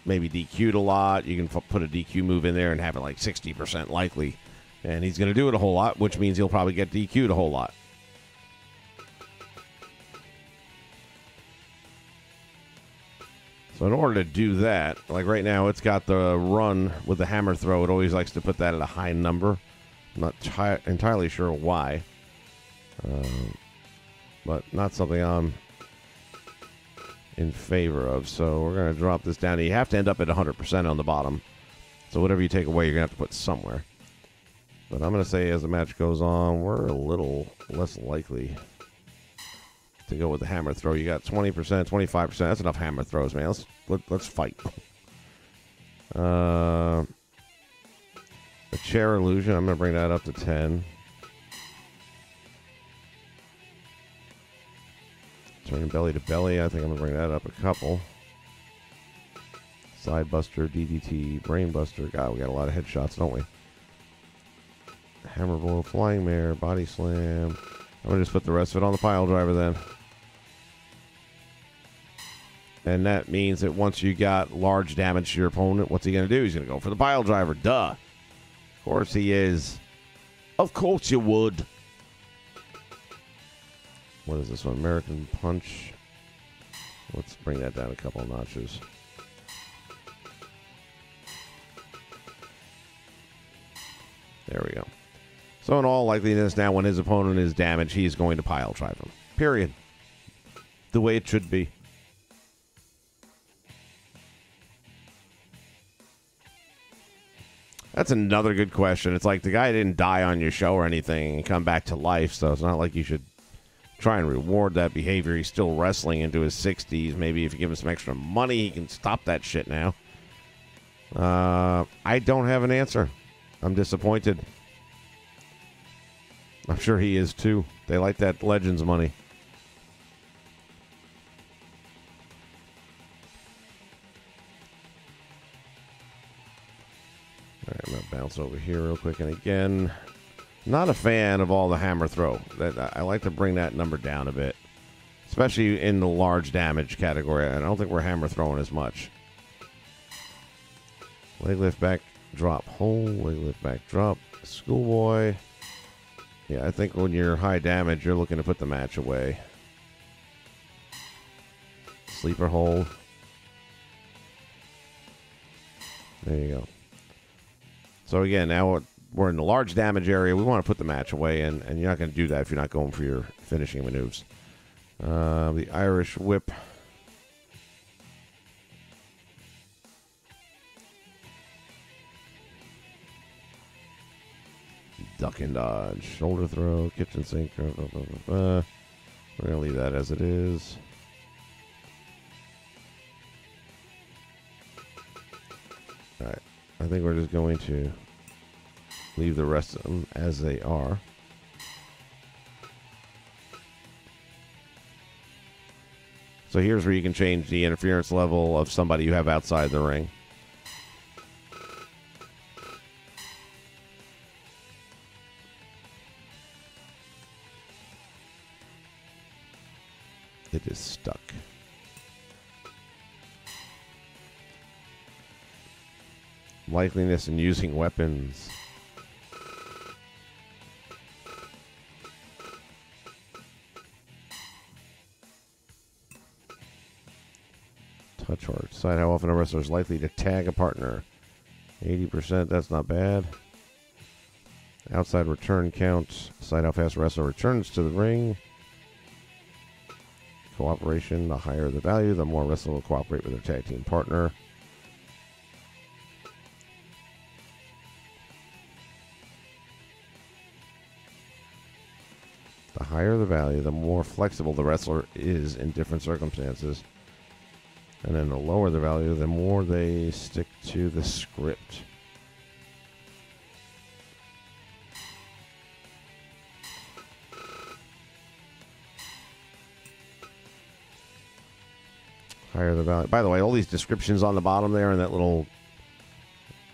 maybe DQ'd a lot, you can put a DQ move in there and have it like 60% likely. And he's going to do it a whole lot, which means he'll probably get DQ'd a whole lot. So in order to do that, like right now, it's got the run with the hammer throw. It always likes to put that at a high number. I'm not entirely sure why. But not something I'm in favor of. So we're going to drop this down. You have to end up at 100% on the bottom. So whatever you take away, you're going to have to put somewhere. But I'm going to say as the match goes on, we're a little less likely to go with the hammer throw. You got 20%, 25%. That's enough hammer throws, man. Let's fight. The chair illusion, I'm going to bring that up to 10. Turning belly to belly, I think I'm going to bring that up a couple. Side buster, DDT, brain buster. God, we got a lot of headshots, don't we? Hammer blow, flying mare, body slam. I'm going to just put the rest of it on the pile driver then. And that means that once you got large damage to your opponent, what's he going to do? He's going to go for the pile driver. Duh. Of course he is. Of course you would. What is this one? American Punch. Let's bring that down a couple of notches. There we go. So in all likeliness, now when his opponent is damaged, he's going to pile drive him. Period. The way it should be. That's another good question. It's like the guy didn't die on your show or anything and come back to life, so it's not like you should try and reward that behavior. He's still wrestling into his 60s. Maybe if you give him some extra money, he can stop that shit now. I don't have an answer. I'm disappointed. I'm sure he is too. They like that Legends money. All right, I'm going to bounce over here real quick. And again, Not a fan of all the hammer throw. I like to bring that number down a bit, especially in the large damage category. I don't think we're hammer throwing as much. Leg lift back, drop, hold. Leg lift back, drop. Schoolboy. Yeah, I think when you're high damage, you're looking to put the match away. Sleeper hold. There you go. So again, now we're in the large damage area. We want to put the match away, and you're not going to do that if you're not going for your finishing maneuvers. The Irish whip. Duck and dodge. Shoulder throw. Kitchen sink. We're going to leave that as it is. Alright. I think we're just going to leave the rest of them as they are. So here's where you can change the interference level of somebody you have outside the ring. It is stuck. Likeliness in using weapons. Touch hard. Decide how often a wrestler is likely to tag a partner. 80%, that's not bad. Outside return count. Decide how fast a wrestler returns to the ring. Cooperation. The higher the value, the more a wrestler will cooperate with their tag team partner. The higher the value, the more flexible the wrestler is in different circumstances. And then the lower the value, the more they stick to the script. Higher the value. By the way, all these descriptions on the bottom there and that little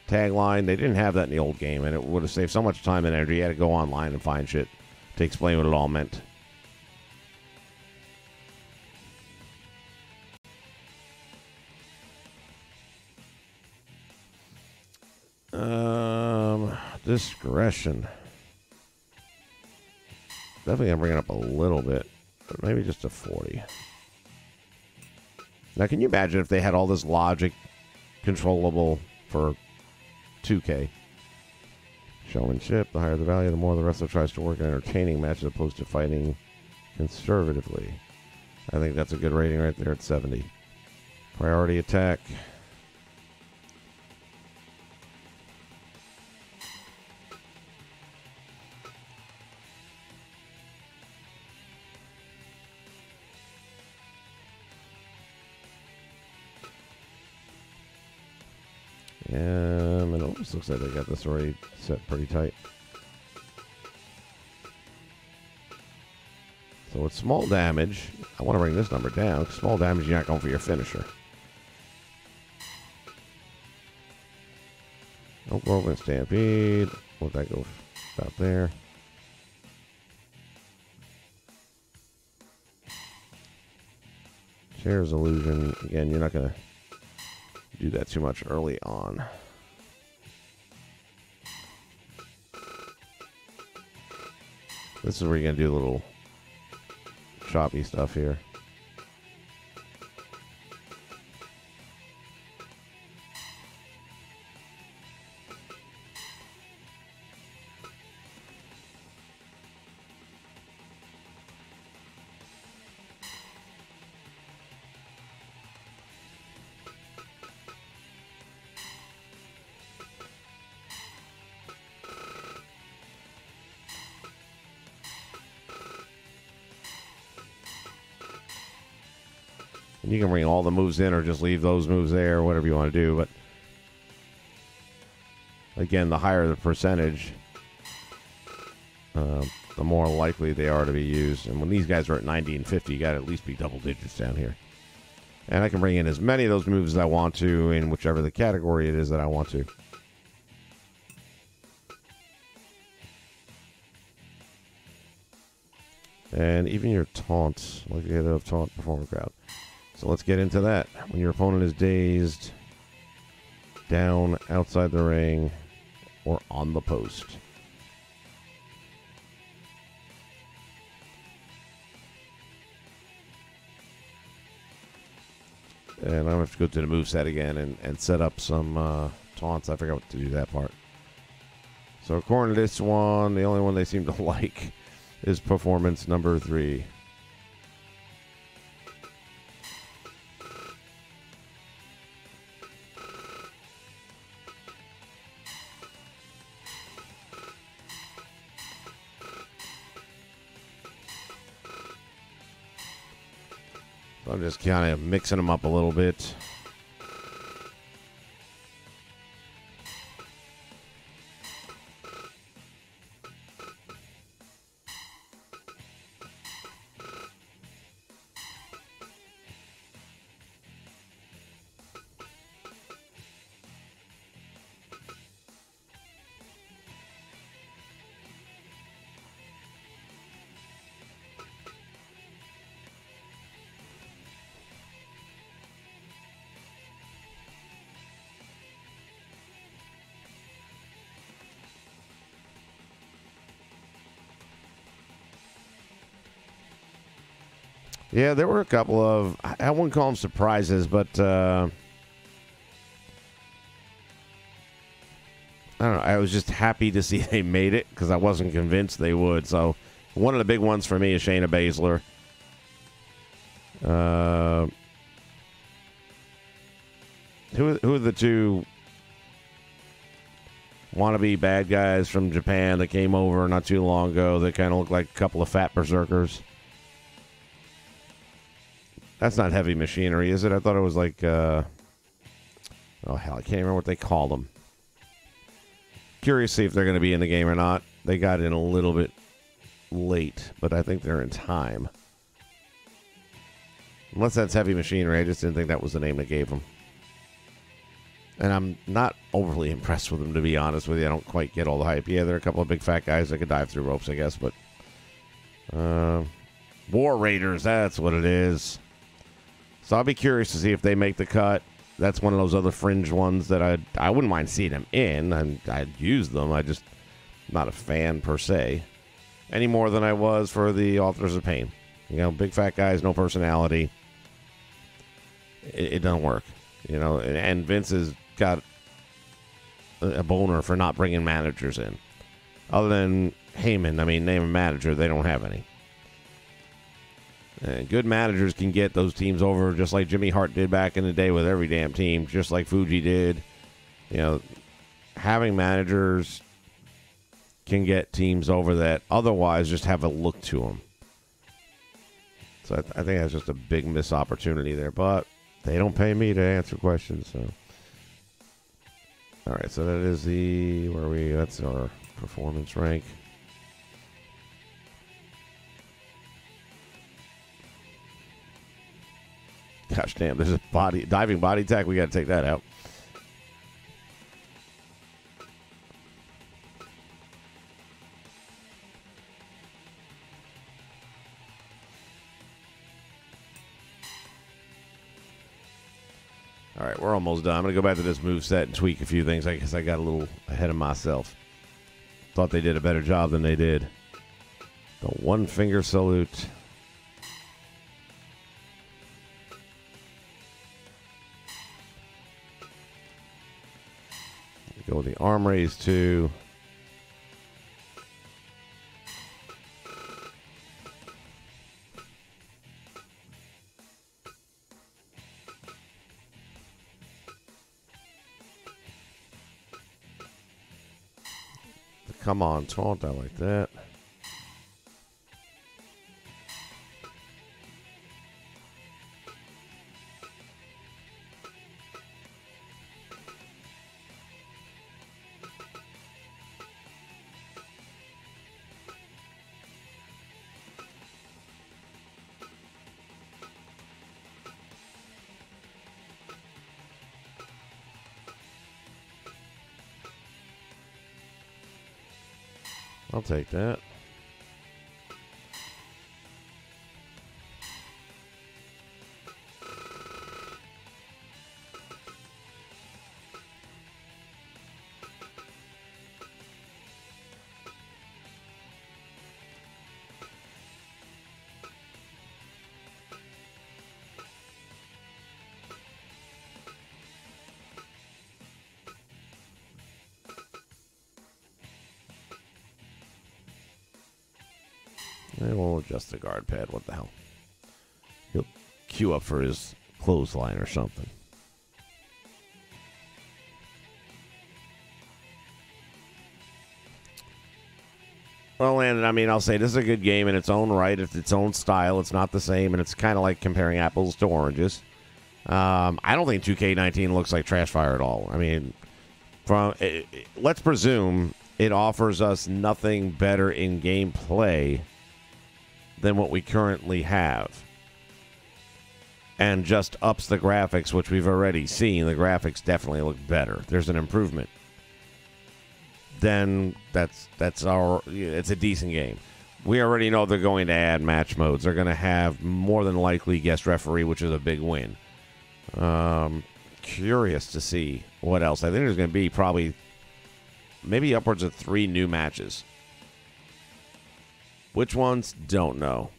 tagline, they didn't have that in the old game, and it would have saved so much time and energy. You had to go online and find shit to explain what it all meant. Discretion. Definitely gonna bring it up a little bit, but maybe just a 40. Now, can you imagine if they had all this logic controllable for 2K? Showmanship. The higher the value, the more the wrestler tries to work an entertaining match as opposed to fighting conservatively. I think that's a good rating right there at 70. Priority attack. It almost looks like they got this already set pretty tight. So it's small damage. I want to bring this number down. Small damage, you're not going for your finisher. Oak Grove and Stampede. Let that go about there. Chair's Illusion. Again, you're not going to do that too much early on. This is where you're going to do a little choppy stuff here. You can bring all the moves in or just leave those moves there, whatever you want to do. But again, the higher the percentage, the more likely they are to be used. And when these guys are at 90 and 50, you got to at least be double digits down here. And I can bring in as many of those moves as I want to in whichever the category it is that I want to. And even your taunts, like the other taunt performer crowd. So let's get into that. When your opponent is dazed, down, outside the ring, or on the post. And I'm going to have to go to the moveset again and set up some taunts. I forgot what to do that part. So according to this one, the only one they seem to like is performance number 3. So I'm just kind of mixing them up a little bit. Yeah, there were a couple of, I wouldn't call them surprises, but I don't know. I was just happy to see they made it because I wasn't convinced they would. So one of the big ones for me is Shayna Baszler. Who are the two wannabe bad guys from Japan that came over not too long ago that kind of look like a couple of fat berserkers? That's not Heavy Machinery, is it? I thought it was like, oh, hell, I can't remember what they call them. Curious to see if they're going to be in the game or not. They got in a little bit late, but I think they're in time. Unless that's Heavy Machinery, I just didn't think that was the name they gave them. And I'm not overly impressed with them, to be honest with you. I don't quite get all the hype. Yeah, they're a couple of big fat guys that could dive through ropes, I guess, but... War Raiders, that's what it is. So I'll be curious to see if they make the cut. That's one of those other fringe ones that I wouldn't mind seeing them in. I'd use them. I just not a fan per se. Any more than I was for the Authors of Pain. You know, big fat guys, no personality. It doesn't work. You know, and Vince has got a boner for not bringing managers in. Other than Heyman, I mean, name a manager, they don't have any. And good managers can get those teams over just like Jimmy Hart did back in the day with every damn team, just like Fuji did. You know, having managers can get teams over that otherwise just have a look to them. So I think that's just a big missed opportunity there. But they don't pay me to answer questions. So, all right, so that is that's our performance rank. Gosh damn, there's a diving body attack. We got to take that out. All right, we're almost done. I'm going to go back to this moveset and tweak a few things. I guess I got a little ahead of myself. Thought they did a better job than they did. The one finger salute. Go with the arm raise too. The come on taunt, I like that. I'll take that. We'll adjust the guard pad. What the hell? He'll queue up for his clothesline or something. Well, and I mean, I'll say this is a good game in its own right. It's its own style. It's not the same, and it's kind of like comparing apples to oranges. I don't think 2K19 looks like trash fire at all. I mean, let's presume it offers us nothing better in gameplay than what we currently have, and just ups the graphics, which we've already seen. The graphics definitely look better. There's an improvement. Then it's a decent game. We already know they're going to add match modes. They're going to have more than likely guest referee, which is a big win. Curious to see what else. I think there's going to be probably maybe upwards of 3 new matches. Which ones? Don't know.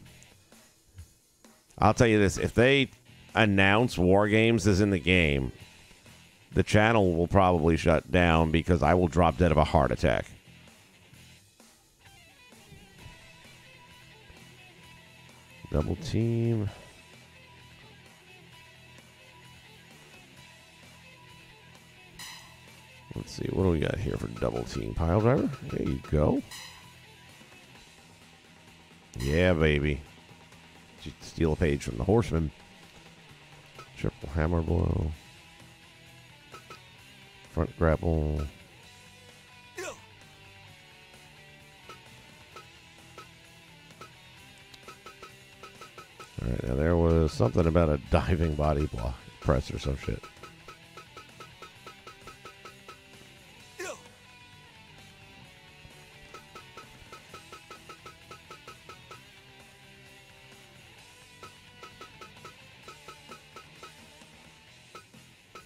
I'll tell you this. If they announce War Games is in the game, the channel will probably shut down because I will drop dead of a heart attack. Double team. Let's see. What do we got here for double team? Pile driver? There you go. Yeah, baby. Steal a page from the Horseman. Triple hammer blow. Front grapple. All right, now there was something about a diving body block press or some shit.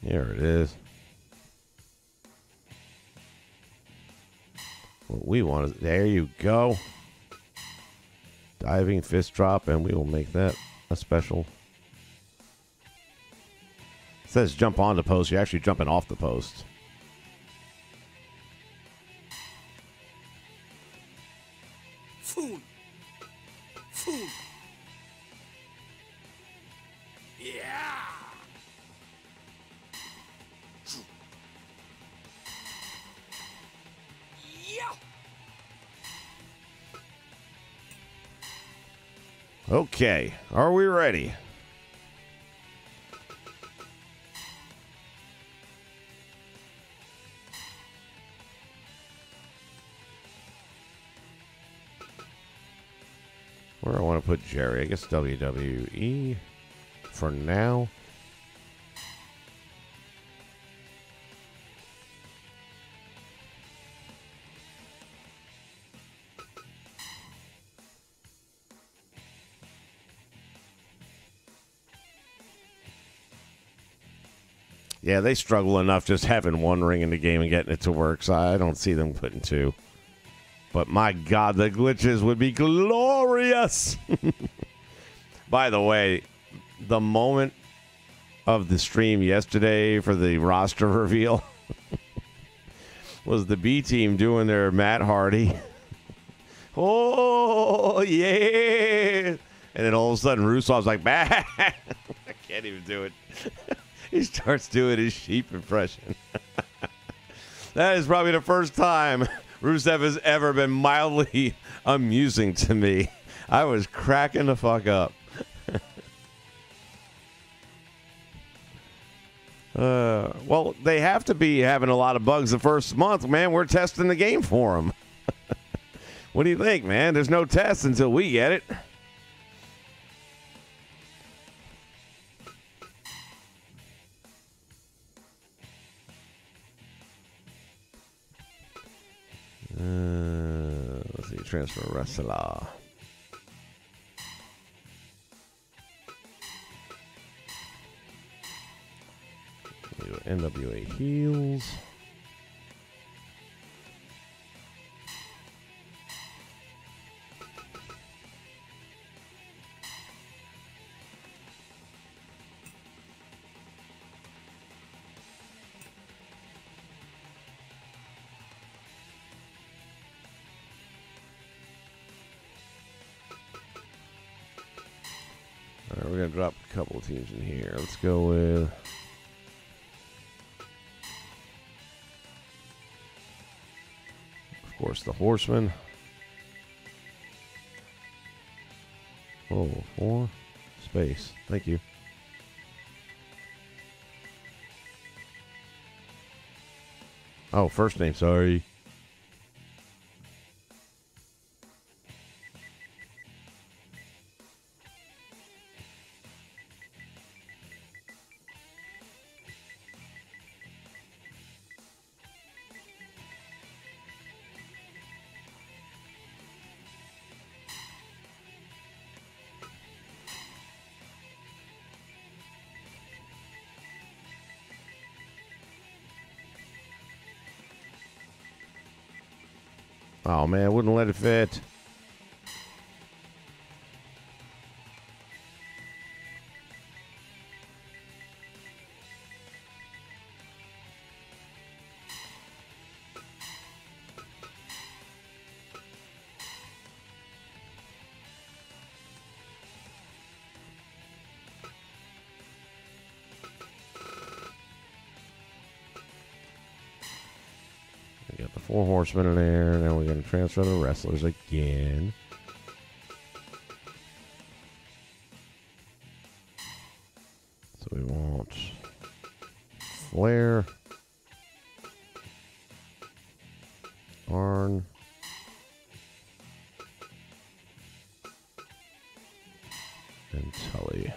There it is. What we want is, there you go. Diving fist drop, and we will make that a special. It says jump on the post. You're actually jumping off the post. Fool. Fool. Yeah. Yeah. Okay, are we ready? Where do I want to put Jerry? I guess WWE for now. Yeah, they struggle enough just having one ring in the game and getting it to work, so I don't see them putting 2. But my God, the glitches would be glorious. By the way, the moment of the stream yesterday for the roster reveal was the B team doing their Matt Hardy. Oh, yeah. And then all of a sudden, Rusev's like, bah. I can't even do it. He starts doing his sheep impression. That is probably the first time Rusev has ever been mildly amusing to me. I was cracking the fuck up. Well, they have to be having a lot of bugs the first month, man. We're testing the game for them. What do you think, man? There's no test until we get it. Let's see, transfer wrestler. NWA heels. we're going to drop a couple of teams in here. Let's go with... Of course, the Horsemen. Oh, 4. Space. Thank you. Oh, first name, sorry. Oh, man, wouldn't let it fit. We got the 4 horsemen in there. Now we're going to transfer the wrestlers again. So we want Flair, Arn, and Tully.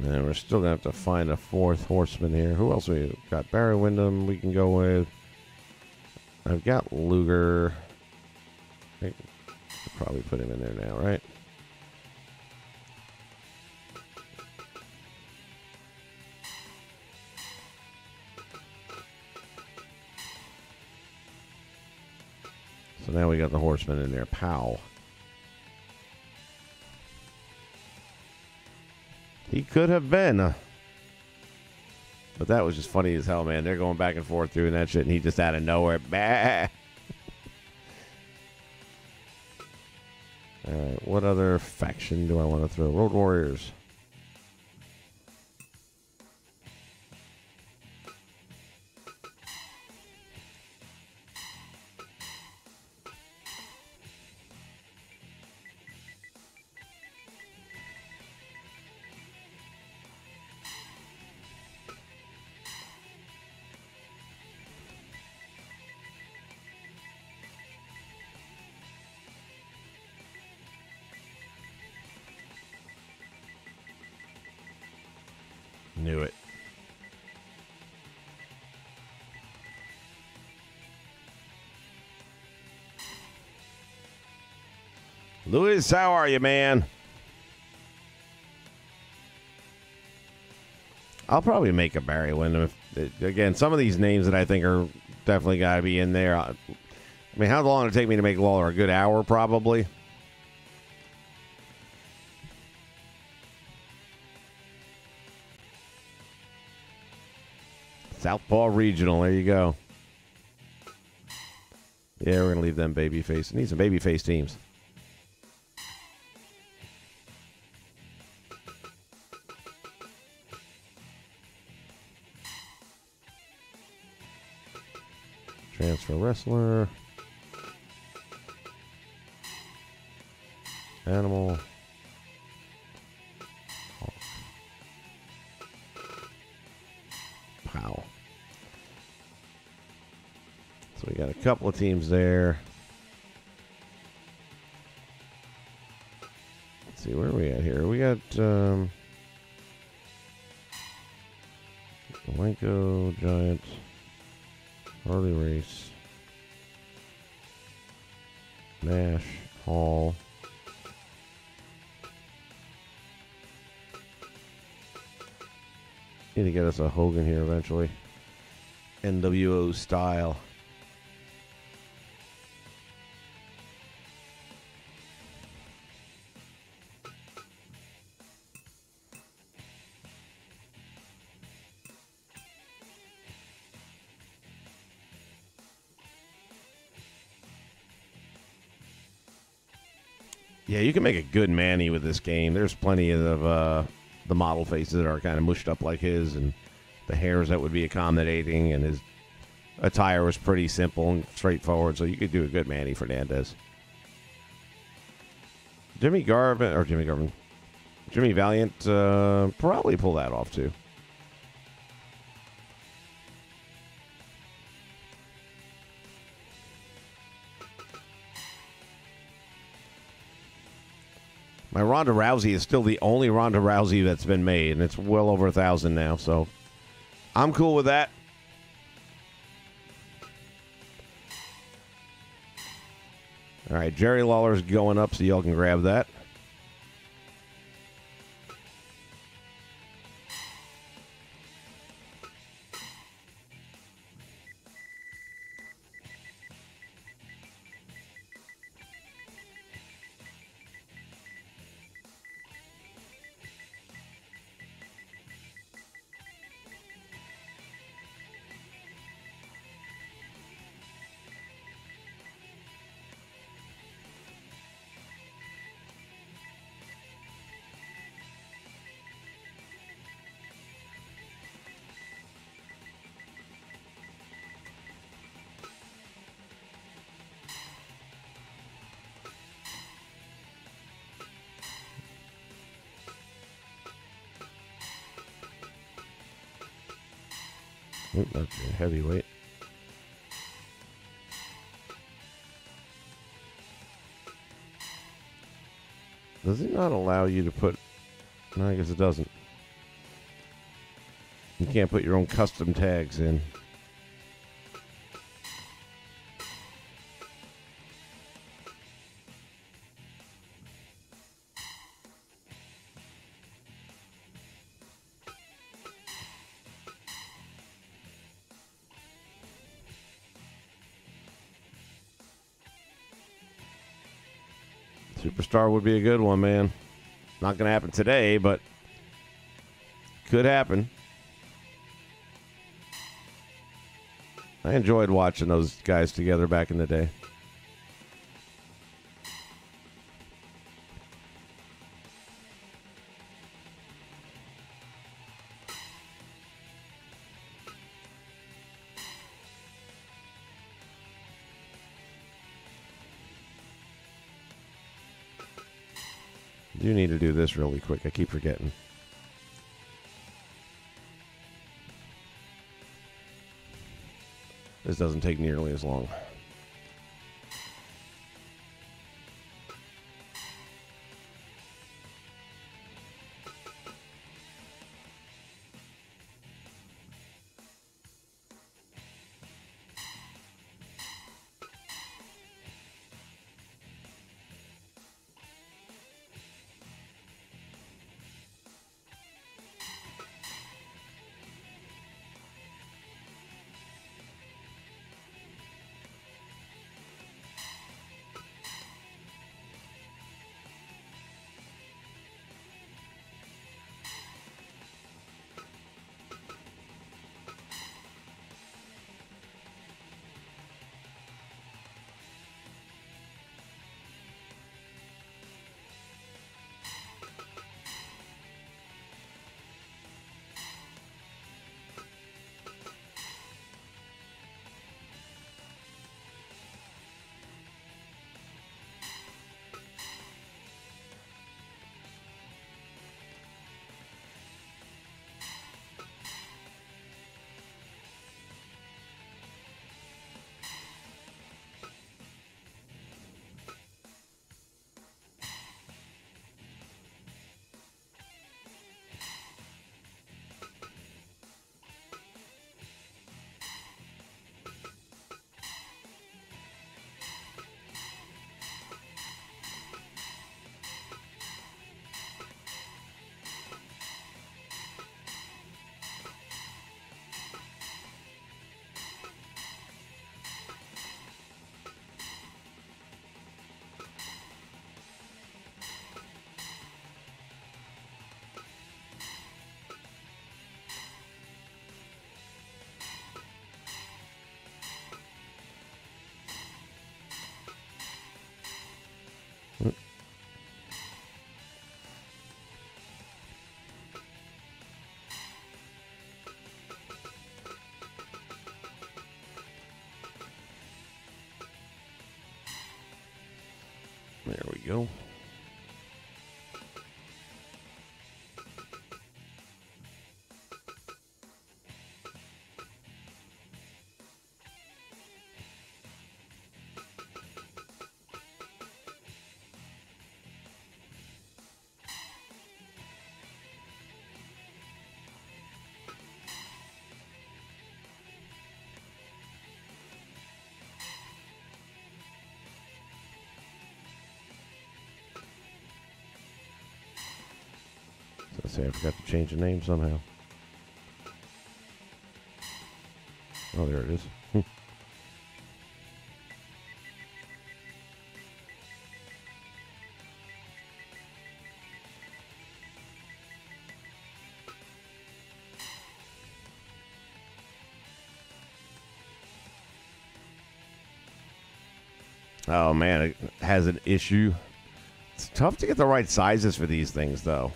And we're still going to have to find a 4th horseman here. Who else we got? Barry Windham we can go with. I've got Luger. I could probably put him in there now, right? So now we got the horseman in there. Pow. He could have been. But that was just funny as hell, man. They're going back and forth doing that shit, and he just out of nowhere. Bah! All right, what other faction do I want to throw? Road Warriors. Knew it. Louis, how are you, man? I'll probably make a Barry Windham. Again, some of these names that I think are definitely got to be in there. I mean, how long did it take me to make Lawler? A good hour, probably. Southpaw Regional. There you go. Yeah, we're going to leave them babyface. Need some babyface teams. Transfer wrestler. Animal. Pow. So we got a couple of teams there. Let's see, where are we at here? We got Blanco, Giant, Harley Race, Nash, Hall. Need to get us a Hogan here eventually. NWO style. Yeah, you can make a good Manny with this game. There's plenty of the model faces that are kind of mushed up like his, and the hairs that would be accommodating, and his attire was pretty simple and straightforward, so you could do a good Manny Fernandez. Jimmy Valiant probably pull that off too. My Ronda Rousey is still the only Ronda Rousey that's been made, and it's well over 1,000 now, so I'm cool with that. All right, Jerry Lawler's going up, so y'all can grab that. Oop, that's a heavyweight. Does it not allow you to put... No, I guess it doesn't. You can't put your own custom tags in. Superstar would be a good one, man. Not going to happen today, but could happen. I enjoyed watching those guys together back in the day. You need to do this really quick. I keep forgetting. This doesn't take nearly as long. There we go. Say I forgot to change the name somehow. Oh, there it is. Oh man, it has an issue. It's tough to get the right sizes for these things, though.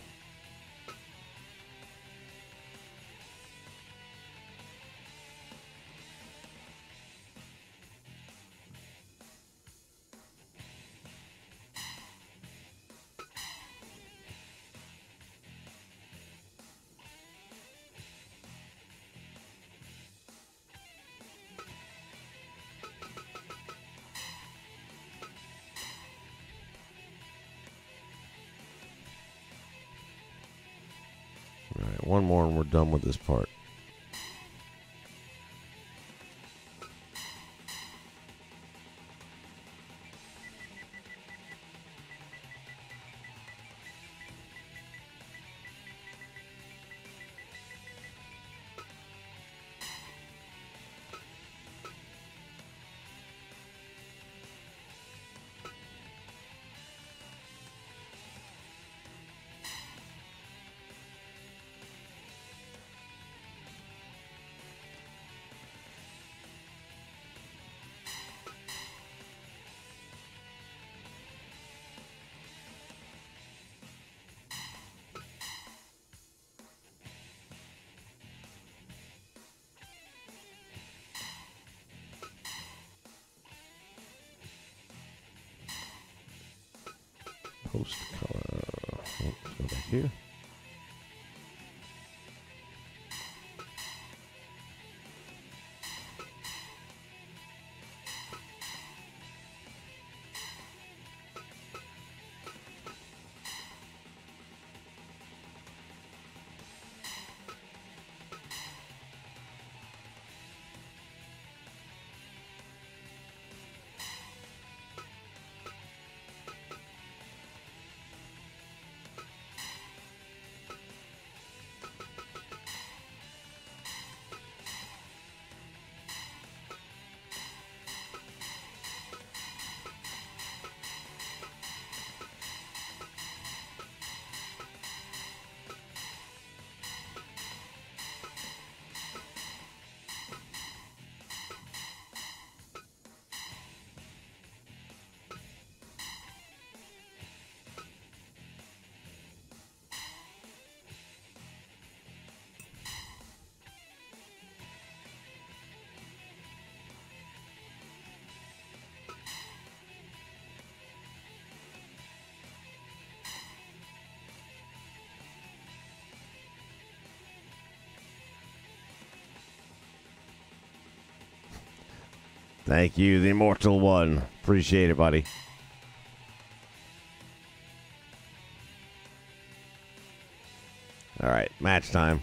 All right, one more and we're done with this part. Post color. Oh, let's go back here. Thank you, the Immortal One. Appreciate it, buddy. All right, match time.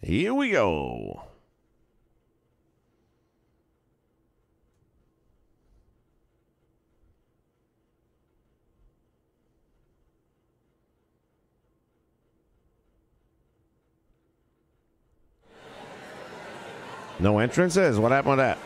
Here we go. No entrances? What happened with that?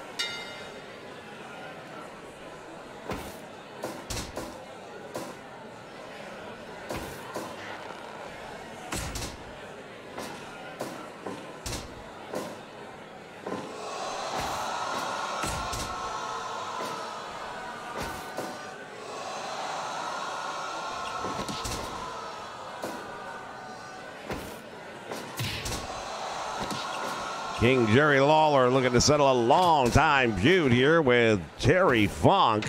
King Jerry Lawler looking to settle a long-time feud here with Terry Funk.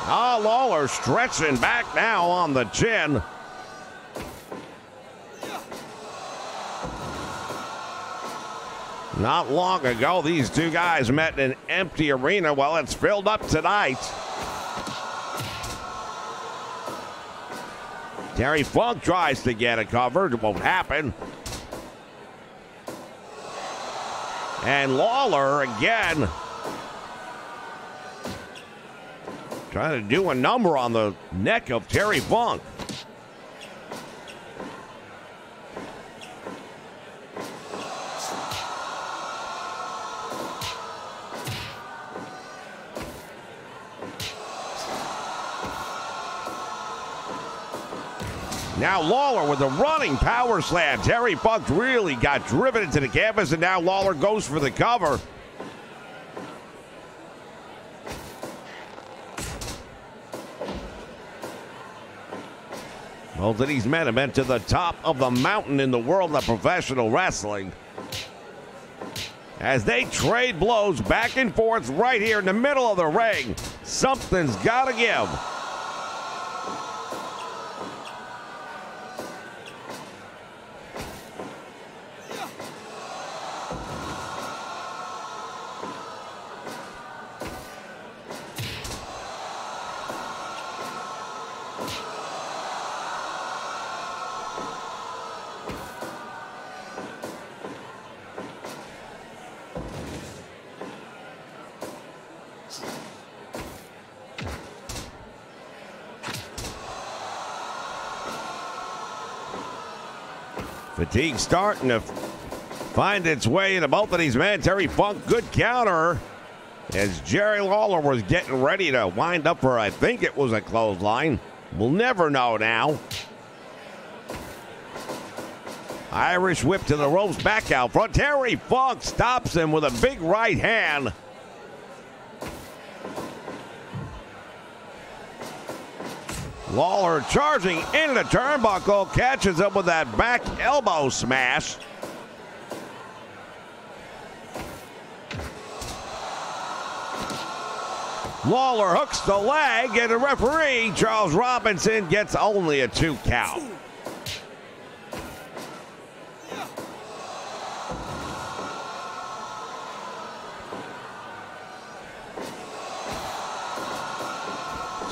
Lawler stretching back now on the chin. Not long ago, these two guys met in an empty arena. Well, it's filled up tonight. Terry Funk tries to get it covered. It won't happen. And Lawler again trying to do a number on the neck of Terry Funk. Now Lawler with a running power slam. Terry Funk really got driven into the canvas, and now Lawler goes for the cover. Both of these men have been to the top of the mountain in the world of professional wrestling. As they trade blows back and forth right here in the middle of the ring, something's got to give. Fatigue starting to find its way into both of these men. Terry Funk, good counter as Jerry Lawler was getting ready to wind up for, I think it was a clothesline. We'll never know now. Irish whip to the ropes, back out front. Terry Funk stops him with a big right hand. Lawler charging into the turnbuckle, catches him with that back elbow smash. Lawler hooks the leg, and the referee, Charles Robinson, gets only a 2 count.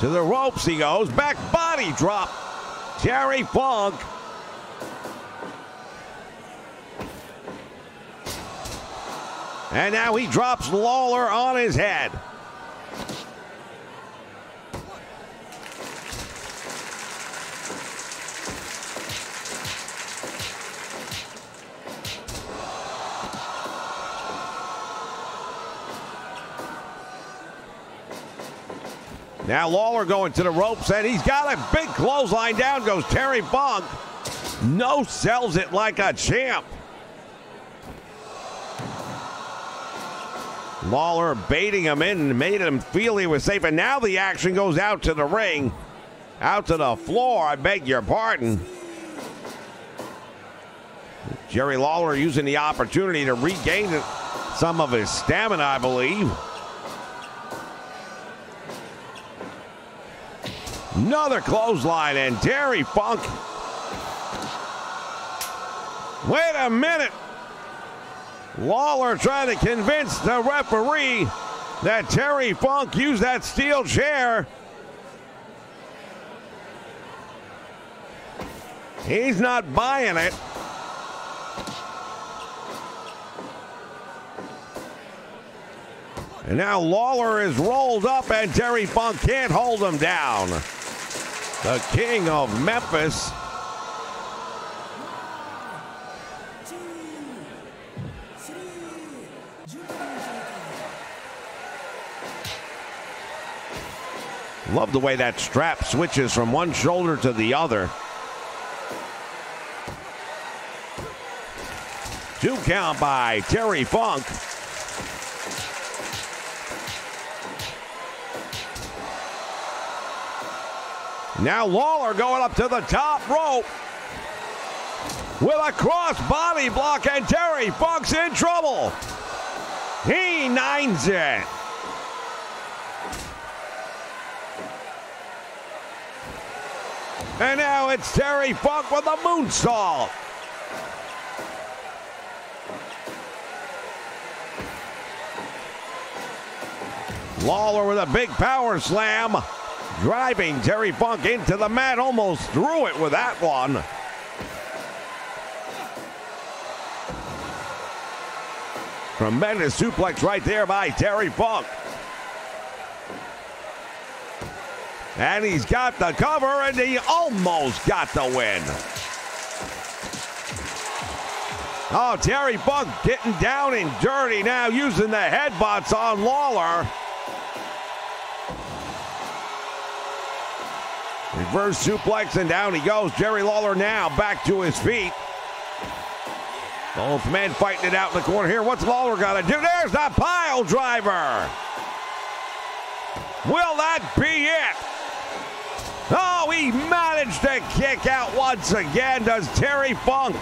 To the ropes he goes. Back body drop. Terry Funk. And now he drops Lawler on his head. Now Lawler going to the ropes, and he's got a big clothesline. Down goes Terry Funk. No sells it like a champ. Lawler baiting him in and made him feel he was safe. And now the action goes out to the ring. Out to the floor, I beg your pardon. Jerry Lawler using the opportunity to regain some of his stamina, I believe. Another clothesline, and Terry Funk. Wait a minute. Lawler trying to convince the referee that Terry Funk used that steel chair. He's not buying it. And now Lawler is rolled up, and Terry Funk can't hold him down. The king of Memphis. Love the way that strap switches from one shoulder to the other. 2 count by Terry Funk. Now Lawler going up to the top rope with a cross body block, and Terry Funk's in trouble. He nines it. And now it's Terry Funk with a moonsault. Lawler with a big power slam, driving Terry Funk into the mat, almost threw it with that one. Tremendous suplex right there by Terry Funk. And he's got the cover, and he almost got the win. Oh, Terry Funk getting down and dirty now, using the headbutts on Lawler. Reverse suplex, and down he goes. Jerry Lawler now back to his feet. Both men fighting it out in the corner here. What's Lawler got to do? There's the pile driver. Will that be it? Oh, he managed to kick out once again, does Terry Funk.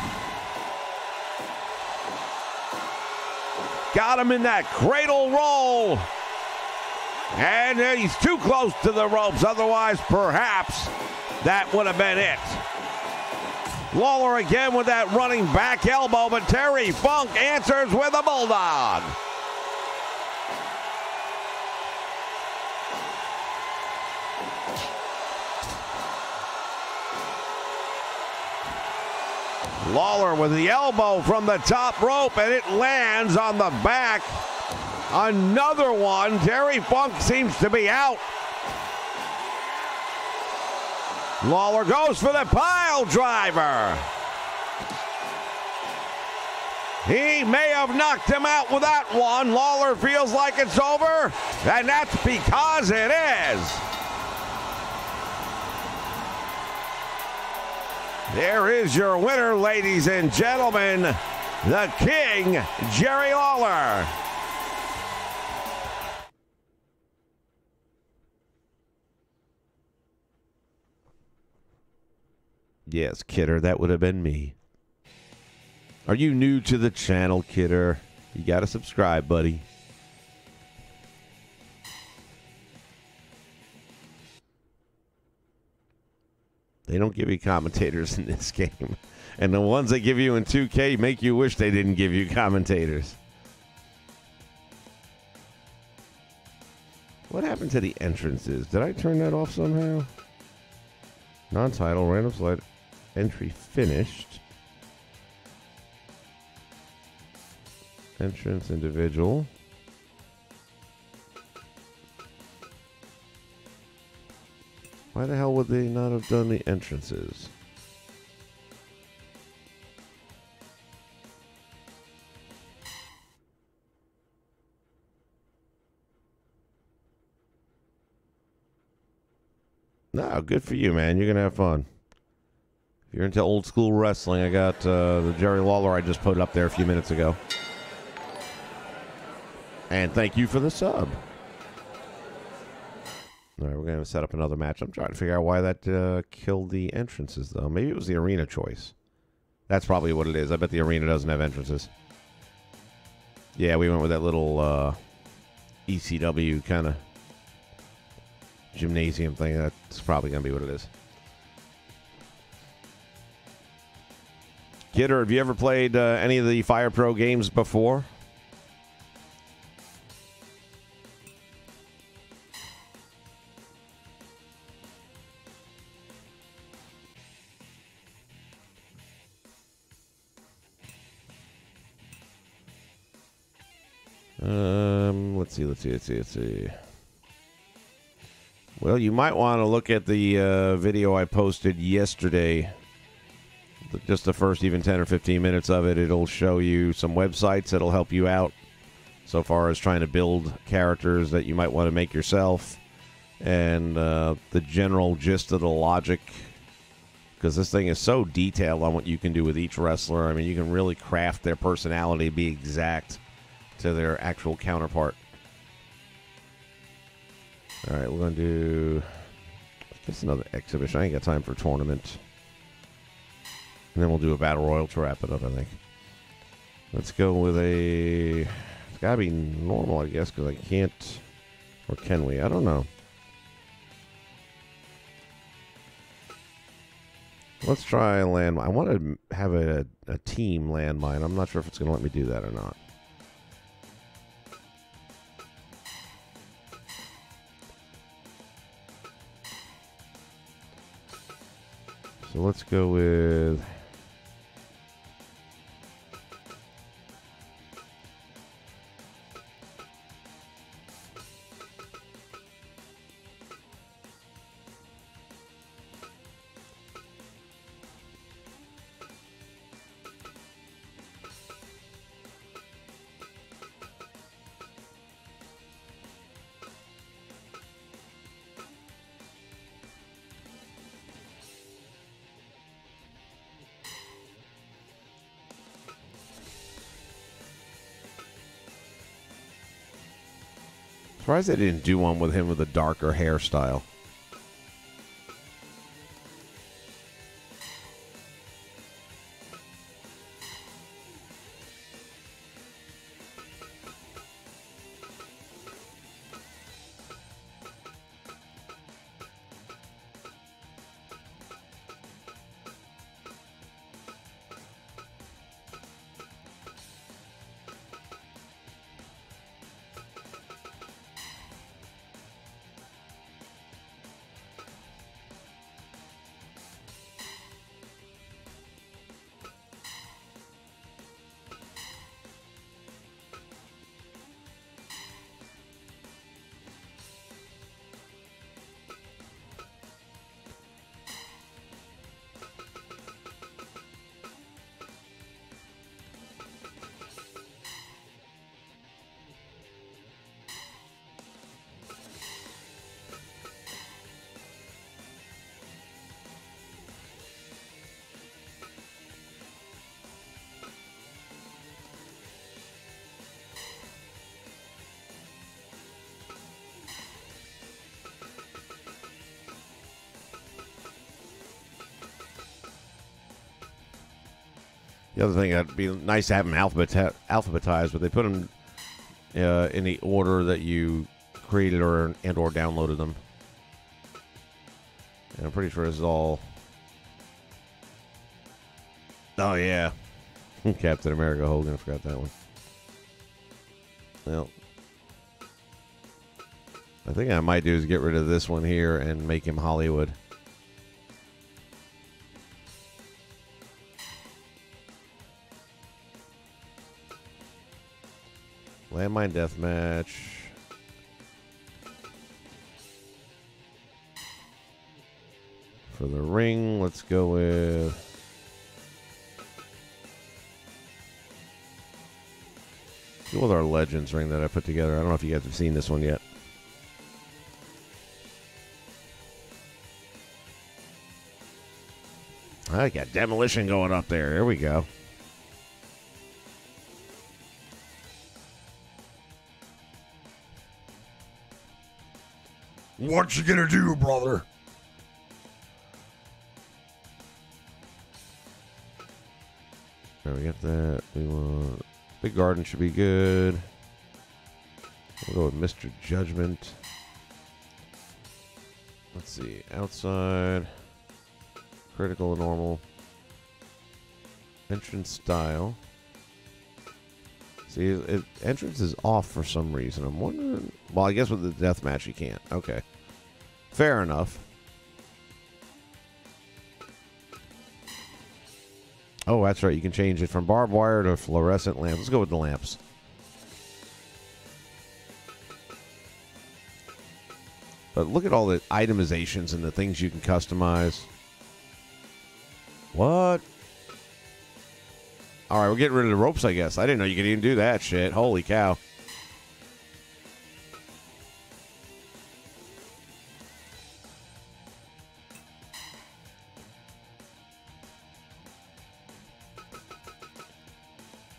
Got him in that cradle roll. And he's too close to the ropes. Otherwise, perhaps that would have been it. Lawler again with that running back elbow, but Terry Funk answers with a bulldog. Lawler with the elbow from the top rope, and it lands on the back. Another one. Terry Funk seems to be out. Lawler goes for the pile driver. He may have knocked him out with that one. Lawler feels like it's over, and that's because it is. There is your winner, ladies and gentlemen, the King, Jerry Lawler. Yes, Kidder, that would have been me. Are you new to the channel, Kidder? You got to subscribe, buddy. They don't give you commentators in this game. And the ones they give you in 2K make you wish they didn't give you commentators. What happened to the entrances? Did I turn that off somehow? Non-title, random select, entry finished. Entrance individual. Why the hell would they not have done the entrances? No, good for you, man. You're going to have fun. If you're into old school wrestling, I got the Jerry Lawler I just put up there a few minutes ago. And thank you for the sub. All right, we're going to set up another match. I'm trying to figure out why that killed the entrances, though. Maybe it was the arena choice. That's probably what it is. I bet the arena doesn't have entrances. Yeah, we went with that little ECW kind of gymnasium thing. That's probably going to be what it is. Kidder, have you ever played any of the Fire Pro games before? Let's see. Well, you might want to look at the video I posted yesterday. Just the first even 10 or 15 minutes of it. It'll show you some websites that'll help you out so far as trying to build characters that you might want to make yourself. And the general gist of the logic, because this thing is so detailed on what you can do with each wrestler. I mean, you can really craft their personality, be exact to their actual counterpart. All right, we're going to do, I guess, another exhibition. I ain't got time for a tournament. And then we'll do a battle royal to wrap it up, I think. Let's go with a, it's got to be normal, I guess, because I can't, or can we? I don't know. Let's try a landmine. I want to have a team landmine. I'm not sure if it's going to let me do that or not. So let's go with... Surprised they didn't do one with him with a darker hairstyle. The other thing, it'd be nice to have them alphabetized, but they put them in the order that you created or downloaded them. And I'm pretty sure this is all... Oh, yeah. Captain America Hogan, I forgot that one. Well, I think I might do is get rid of this one here and make him Hollywood. Landmine Deathmatch. For the ring, let's go with... Go with our Legends ring that I put together. I don't know if you guys have seen this one yet. I got demolition going up there. There we go. What you gonna do, brother? There we got that. We want Big Garden should be good. We'll go with Mr. Judgment. Let's see. Outside. Critical and normal. Entrance style. See, entrance is off for some reason. I'm wondering... Well, I guess with the deathmatch you can't. Okay. Fair enough. Oh, that's right. You can change it from barbed wire to fluorescent lamps. Let's go with the lamps. But look at all the itemizations and the things you can customize. What? All right, we're getting rid of the ropes, I guess. I didn't know you could even do that shit. Holy cow.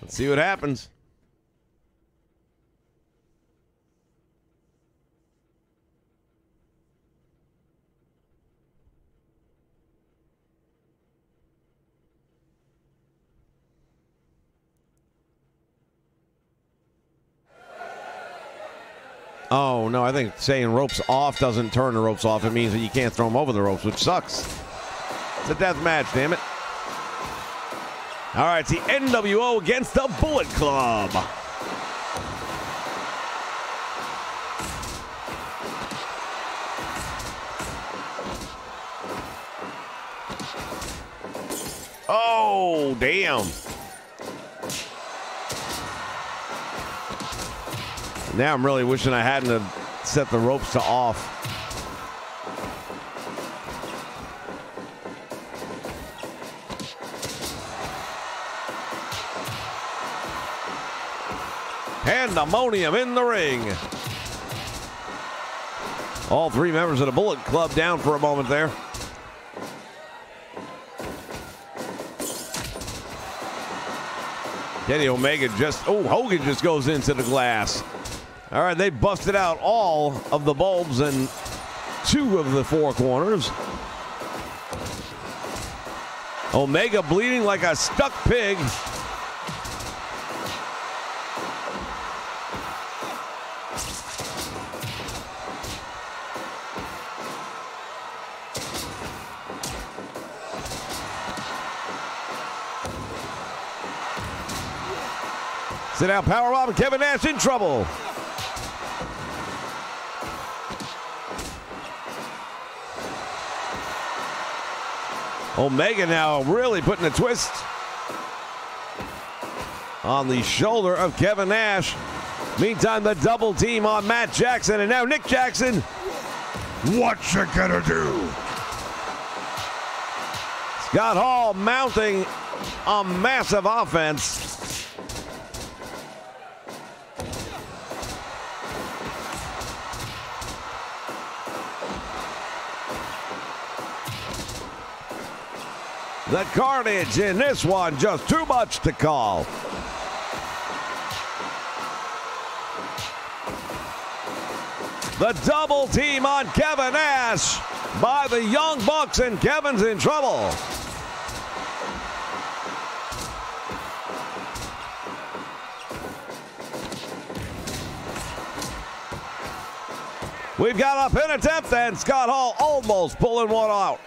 Let's see what happens. Oh, no, I think saying ropes off doesn't turn the ropes off. It means that you can't throw them over the ropes, which sucks. It's a death match, damn it. All right, it's the NWO against the Bullet Club. Oh, damn. Now I'm really wishing I hadn't have set the ropes to off. Pandemonium in the ring. All three members of the Bullet Club down for a moment there. Kenny Omega Hogan just goes into the glass. All right, they busted out all of the bulbs and 2 of the 4 corners. Omega bleeding like a stuck pig. Sit down, powerbomb, Kevin Nash in trouble. Omega now really putting a twist on the shoulder of Kevin Nash. Meantime, the double team on Matt Jackson, and now Nick Jackson. What you gonna do? Scott Hall mounting a massive offense. The carnage in this one, just too much to call. The double team on Kevin Nash by the Young Bucks, and Kevin's in trouble. We've got a pin attempt, and Scott Hall almost pulling one out.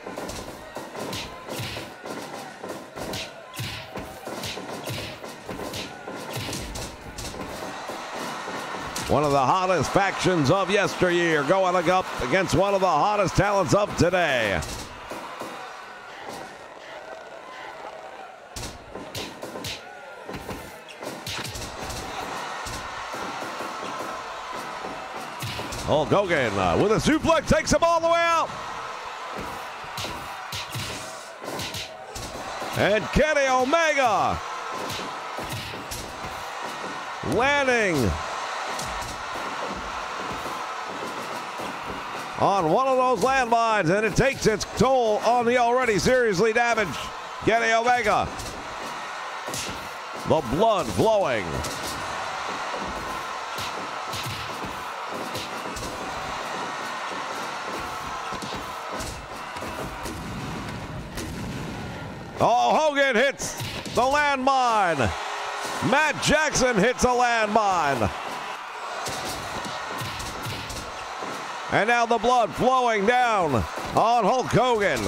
One of the hottest factions of yesteryear going up against one of the hottest talents of today. Hulk Hogan with a suplex takes him all the way out. And Kenny Omega landing on one of those landmines, and it takes its toll on the already seriously damaged Kenny Omega. The blood flowing. Oh, Hogan hits the landmine. Matt Jackson hits a landmine. And now the blood flowing down on Hulk Hogan.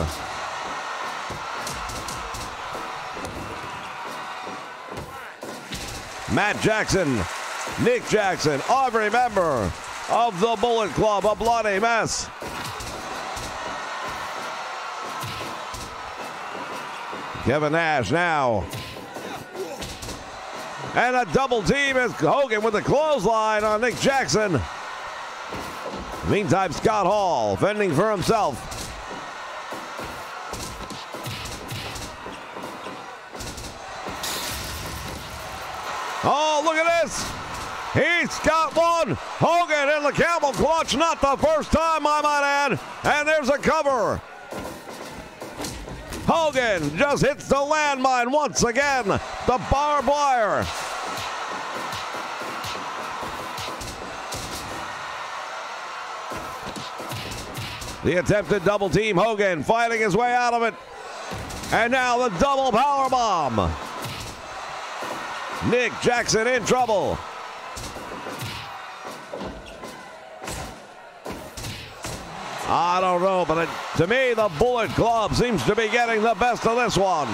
Matt Jackson, Nick Jackson, every member of the Bullet Club, a bloody mess. Kevin Nash now. And a double team is Hogan with a clothesline on Nick Jackson. Meantime, Scott Hall fending for himself. Oh, look at this. He's got one. Hogan in the camel clutch. Not the first time, I might add. And there's a cover. Hogan just hits the landmine once again. The barbed wire. The attempted double team. Hogan fighting his way out of it. And now the double power bomb. Nick Jackson in trouble. I don't know, but to me, the Bullet Club seems to be getting the best of this one.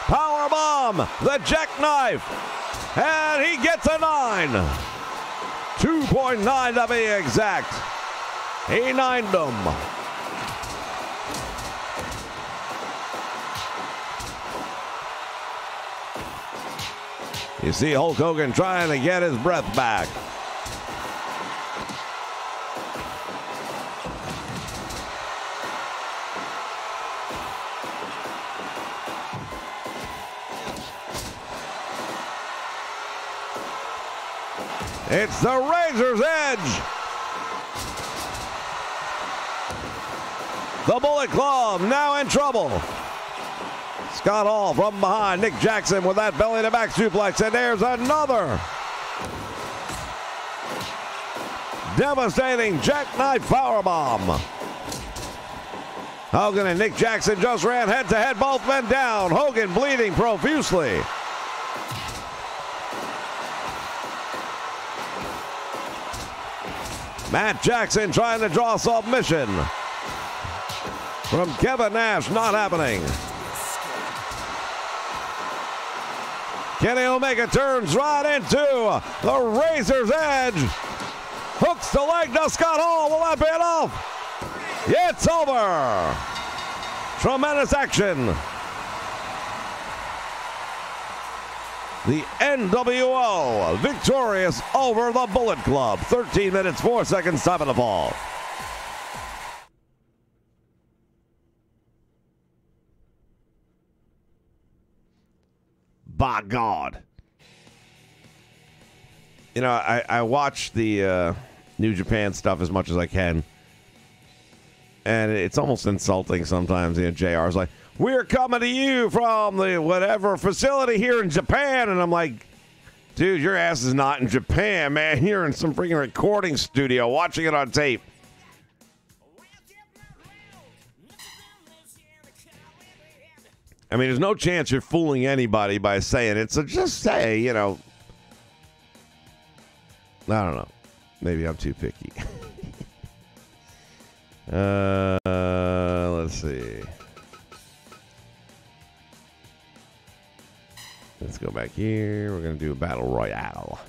Power bomb, the jackknife, and he gets a 9. 2.9 to be exact. He 9'd him. You see Hulk Hogan trying to get his breath back. It's the Razor's Edge. The Bullet Club now in trouble. Scott Hall from behind. Nick Jackson with that belly-to-back suplex. And there's another devastating jackknife powerbomb. Hogan and Nick Jackson just ran head-to-head. Both men down. Hogan bleeding profusely. Matt Jackson trying to draw submission from Kevin Nash. Not happening. Kenny Omega turns right into the Razor's Edge. Hooks the leg to Scott Hall. Will that be enough? It's over. Tremendous action. The NWO victorious over the Bullet Club. 13 minutes, 4 seconds, time of the ball. By God. You know, I watch the New Japan stuff as much as I can. And it's almost insulting sometimes. You know, JR is like, we're coming to you from the whatever facility here in Japan. And I'm like, dude, your ass is not in Japan, man. You're in some freaking recording studio watching it on tape. I mean, there's no chance you're fooling anybody by saying it. So just say, you know, I don't know. Maybe I'm too picky. Let's see. Let's go back here. We're going to do a battle royale.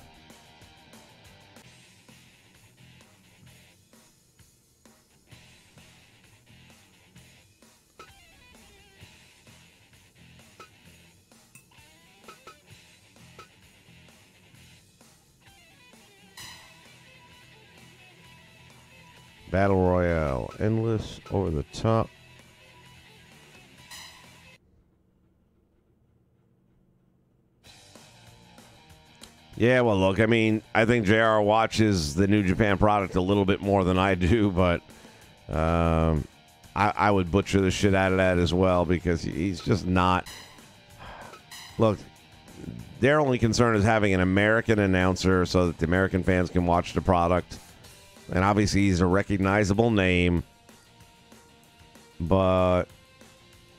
Battle royale. Endless, over the top. Yeah, well, look, I mean, I think JR watches the New Japan product a little bit more than I do, but I would butcher the shit out of that as well because he's just not. Look, their only concern is having an American announcer so that the American fans can watch the product. And obviously, he's a recognizable name. But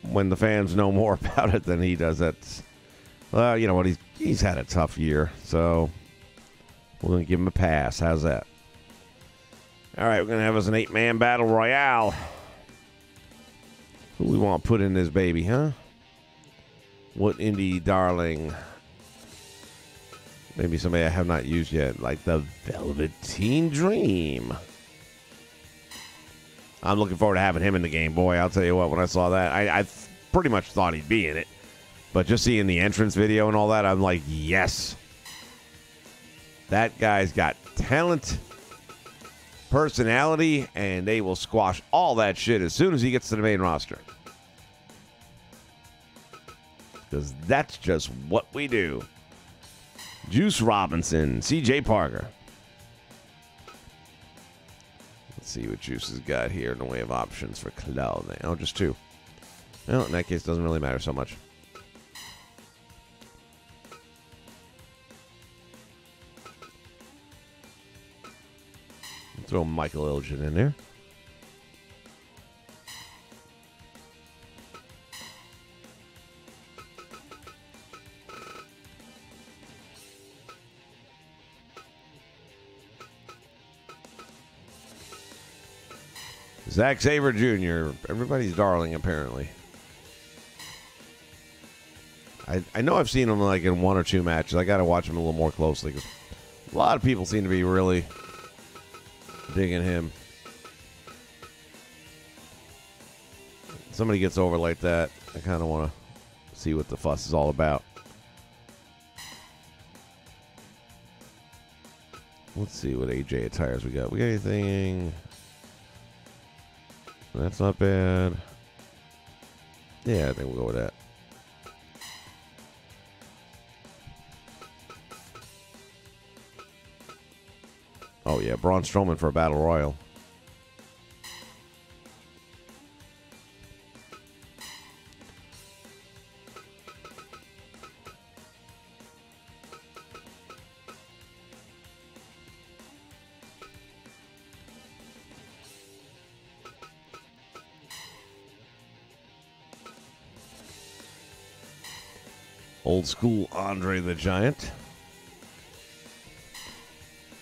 when the fans know more about it than he does, that's, well, you know what? He's had a tough year. So we're going to give him a pass. How's that? All right, we're going to have us an 8-man battle royale. Who we want to put in this baby, huh? What indie darling? Maybe somebody I have not used yet, like the Velveteen Dream. I'm looking forward to having him in the game. Boy, I'll tell you what, when I saw that, I pretty much thought he'd be in it. But just seeing the entrance video and all that, I'm like, yes. That guy's got talent, personality, and they will squash all that shit as soon as he gets to the main roster. Because that's just what we do. Juice Robinson, CJ Parker. Let's see what Juice has got here in the way of options for clothing. Oh, just 2. Well, in that case, it doesn't really matter so much. Throw Michael Elgin in there. Zack Sabre Jr., everybody's darling, apparently. I know I've seen him like in 1 or 2 matches. I got to watch him a little more closely because a lot of people seem to be really digging him. Somebody gets over like that, I kind of want to see what the fuss is all about. Let's see what AJ attires we got. We got anything? That's not bad. Yeah, I think we'll go with that. Oh, yeah, Braun Strowman for a Battle Royal. Old school Andre the Giant.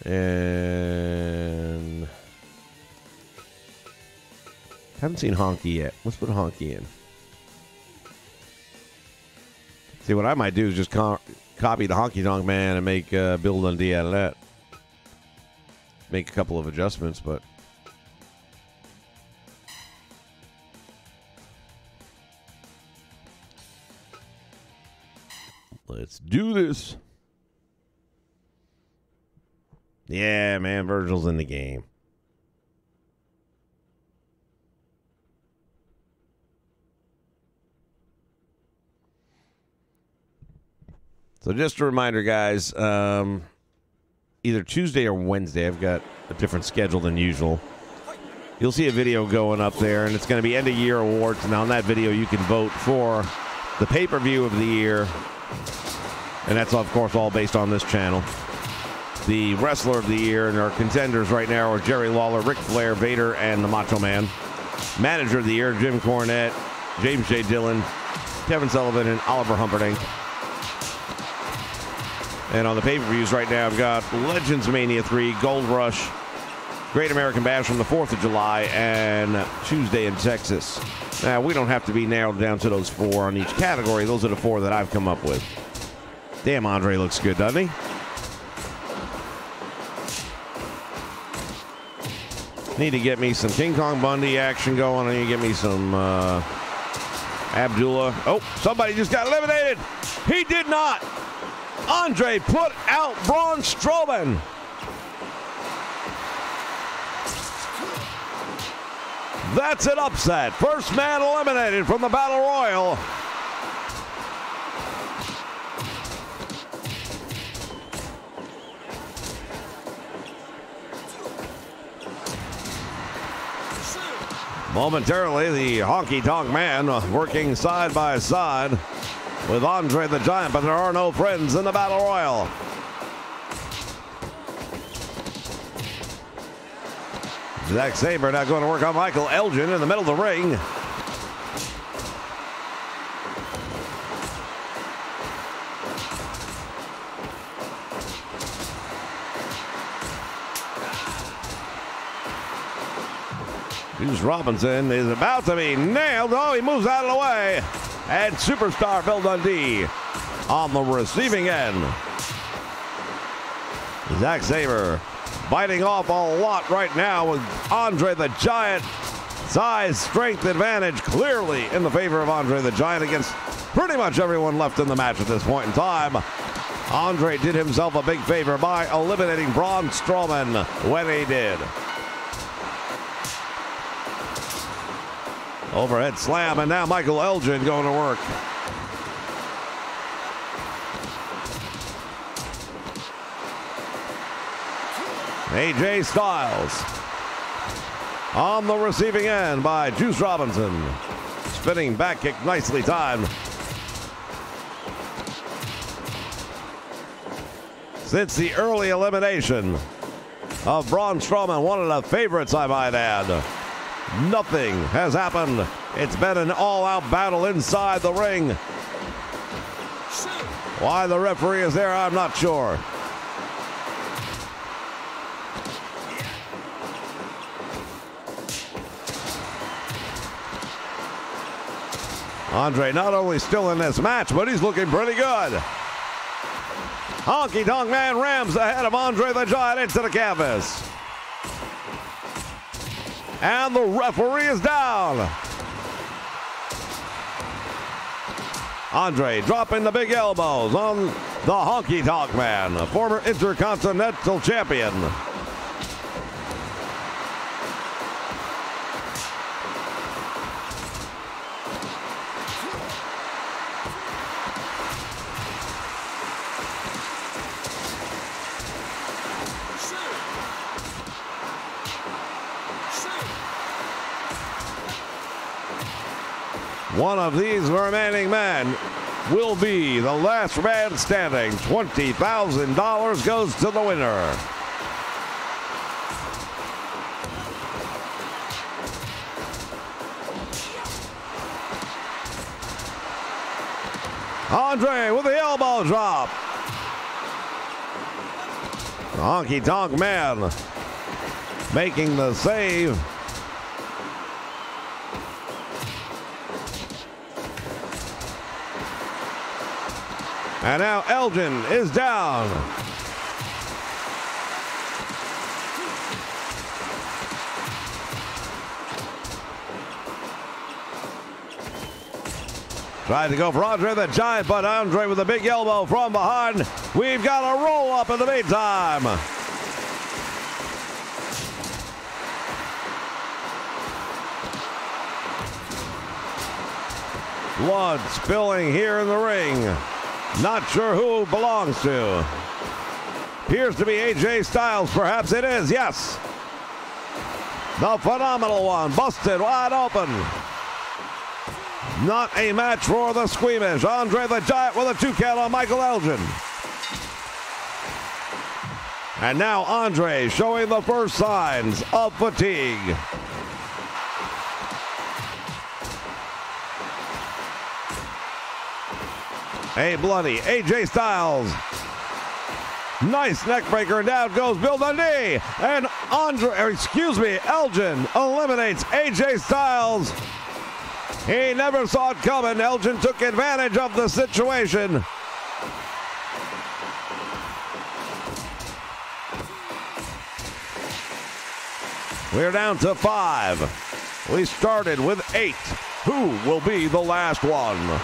And haven't seen Honky yet. Let's put Honky in. See, what I might do is just copy the Honky Tonk Man and make Bill Dundee out of that. Make a couple of adjustments, but let's do this. Yeah, man, Virgil's in the game. So just a reminder, guys, either Tuesday or Wednesday, I've got a different schedule than usual. You'll see a video going up there, and it's going to be end-of-year awards. And on that video, you can vote for the pay-per-view of the year. And that's, of course, all based on this channel. The Wrestler of the Year, and our contenders right now are Jerry Lawler, Ric Flair, Vader, and the Macho Man. Manager of the Year, Jim Cornette, James J. Dillon, Kevin Sullivan, and Oliver Humperdinck. And on the pay-per-views right now, I've got Legends Mania 3, Gold Rush, Great American Bash from the 4th of July, and Tuesday in Texas. Now, we don't have to be narrowed down to those 4 on each category. Those are the 4 that I've come up with. Damn, Andre looks good, doesn't he? Need to get me some King Kong Bundy action going. I need to get me some Abdullah. Oh, somebody just got eliminated. He did not. Andre put out Braun Strowman. That's an upset. First man eliminated from the Battle Royal. Momentarily, the Honky Tonk Man working side by side with Andre the Giant, but there are no friends in the Battle Royal. Zack Sabre now going to work on Michael Elgin in the middle of the ring. Juice Robinson is about to be nailed. Oh, he moves out of the way. And superstar Bill Dundee on the receiving end. Zack Sabre biting off a lot right now with Andre the Giant. Size, strength advantage clearly in the favor of Andre the Giant against pretty much everyone left in the match at this point in time. Andre did himself a big favor by eliminating Braun Strowman when he did. Overhead slam, and now Michael Elgin going to work. AJ Styles on the receiving end by Juice Robinson. Spinning back kick, nicely timed. Since the early elimination of Braun Strowman, one of the favorites, I might add, nothing has happened. It's been an all-out battle inside the ring. Why the referee is there, I'm not sure. Andre not only still in this match, but he's looking pretty good. Honky Tonk Man rams the head of Andre the Giant into the canvas. And the referee is down. Andre dropping the big elbows on the Honky Tonk Man, a former Intercontinental Champion. One of these remaining men will be the last man standing. $20,000 goes to the winner. Andre with the elbow drop. The Honky Tonk Man making the save. And now Elgin is down. Tried to go for Andre the Giant, but Andre with a big elbow from behind. We've got a roll up in the meantime. Blood spilling here in the ring. Not sure who it belongs to. Appears to be AJ Styles. Perhaps it is. Yes. The phenomenal one. Busted wide open. Not a match for the squeamish. Andre the Giant with a 2 count on Michael Elgin. And now Andre showing the first signs of fatigue. A bloody AJ Styles. Nice neck breaker, and down goes Bill Dundee. And Elgin eliminates AJ Styles. He never saw it coming. Elgin took advantage of the situation. We're down to 5. We started with 8. Who will be the last one?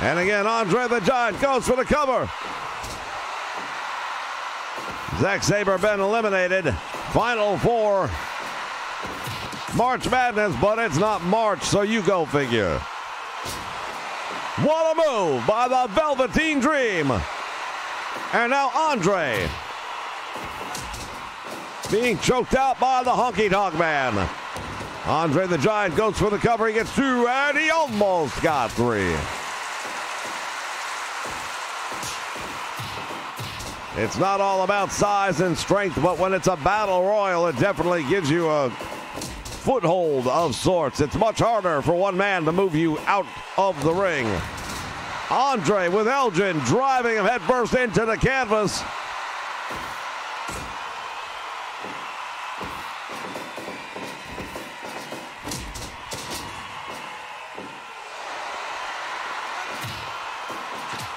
And again, Andre the Giant goes for the cover. Zack Sabre been eliminated. Final 4. March Madness, but it's not March, so you go figure. What a move by the Velveteen Dream. And now Andre being choked out by the Honky Tonk Man. Andre the Giant goes for the cover. He gets 2, and he almost got 3. It's not all about size and strength, but when it's a battle royal, it definitely gives you a foothold of sorts. It's much harder for one man to move you out of the ring. Andre with Elgin driving him headfirst into the canvas.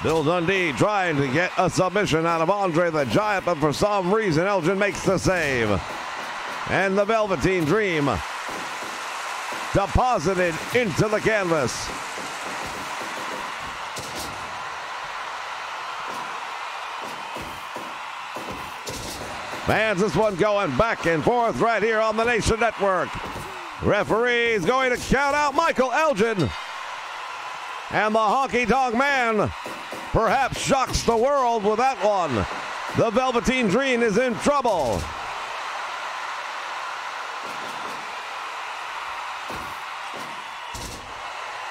Bill Dundee trying to get a submission out of Andre the Giant, but for some reason Elgin makes the save. And the Velveteen Dream deposited into the canvas. Fans, this one going back and forth right here on the Nation Network. Referee's going to count out Michael Elgin. And the Honky Tonk Man perhaps shocks the world with that one. The Velveteen Dream is in trouble.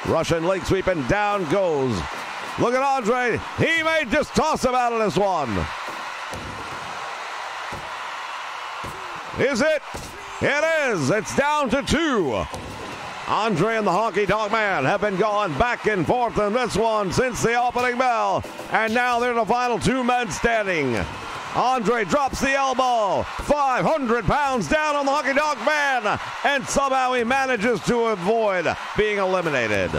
Russian leg sweep and down goes. Look at Andre. He may just toss him out of this one. Is it? It is. It's down to 2. Andre and the Honky Tonk Man have been going back and forth in this one since the opening bell. And now they're the final 2 men standing. Andre drops the elbow. 500 pounds down on the Honky Tonk Man. And somehow he manages to avoid being eliminated.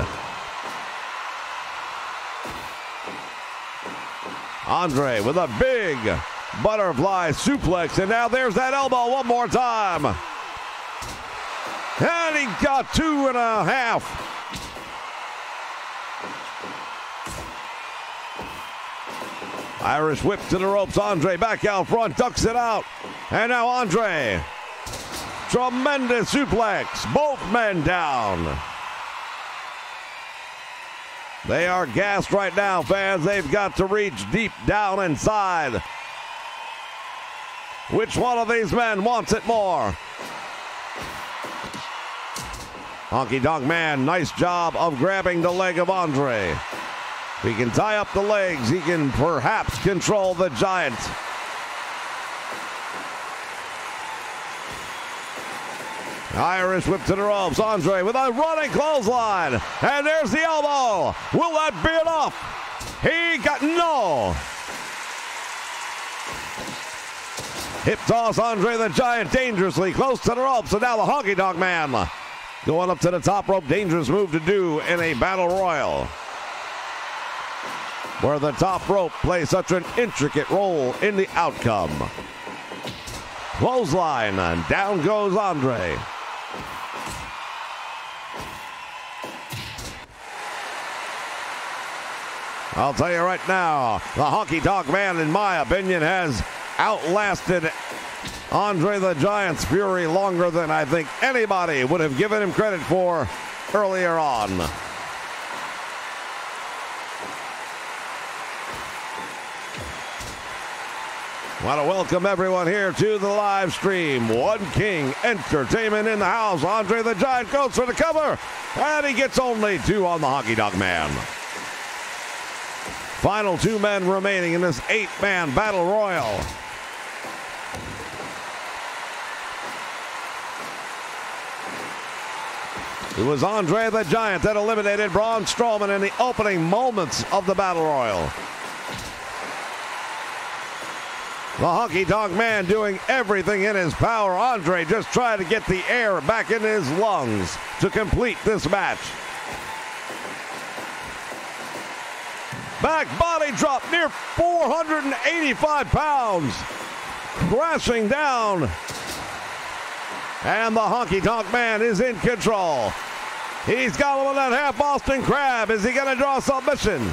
Andre with a big butterfly suplex. And now there's that elbow one more time. And he got 2.5. Irish whip to the ropes. Andre back out front, ducks it out. And now Andre. Tremendous suplex. Both men down. They are gassed right now, fans. They've got to reach deep down inside. Which one of these men wants it more? Honky Tonk Man, nice job of grabbing the leg of Andre. If he can tie up the legs, he can perhaps control the Giant. Irish whip to the ropes. Andre with a running clothesline. And there's the elbow. Will that be enough? He got no. Hip toss Andre the Giant dangerously close to the ropes. And now the Honky Tonk Man going up to the top rope. Dangerous move to do in a battle royal, where the top rope plays such an intricate role in the outcome. Clothesline, and down goes Andre. I'll tell you right now, the Honky Tonk Man, in my opinion, has outlasted Andre the Giant's fury longer than I think anybody would have given him credit for earlier on. Want to welcome everyone here to the live stream. One King Entertainment in the house. Andre the Giant goes for the cover, and he gets only 2 on the Honky Tonk Man. Final 2 men remaining in this 8-man battle royal. It was Andre the Giant that eliminated Braun Strowman in the opening moments of the battle royal. The Honky Tonk Man doing everything in his power. Andre just trying to get the air back in his lungs to complete this match. Back body drop near 485 pounds. Crashing down. And the Honky Tonk Man is in control. He's got him on that half Boston Crab. Is he going to draw submission?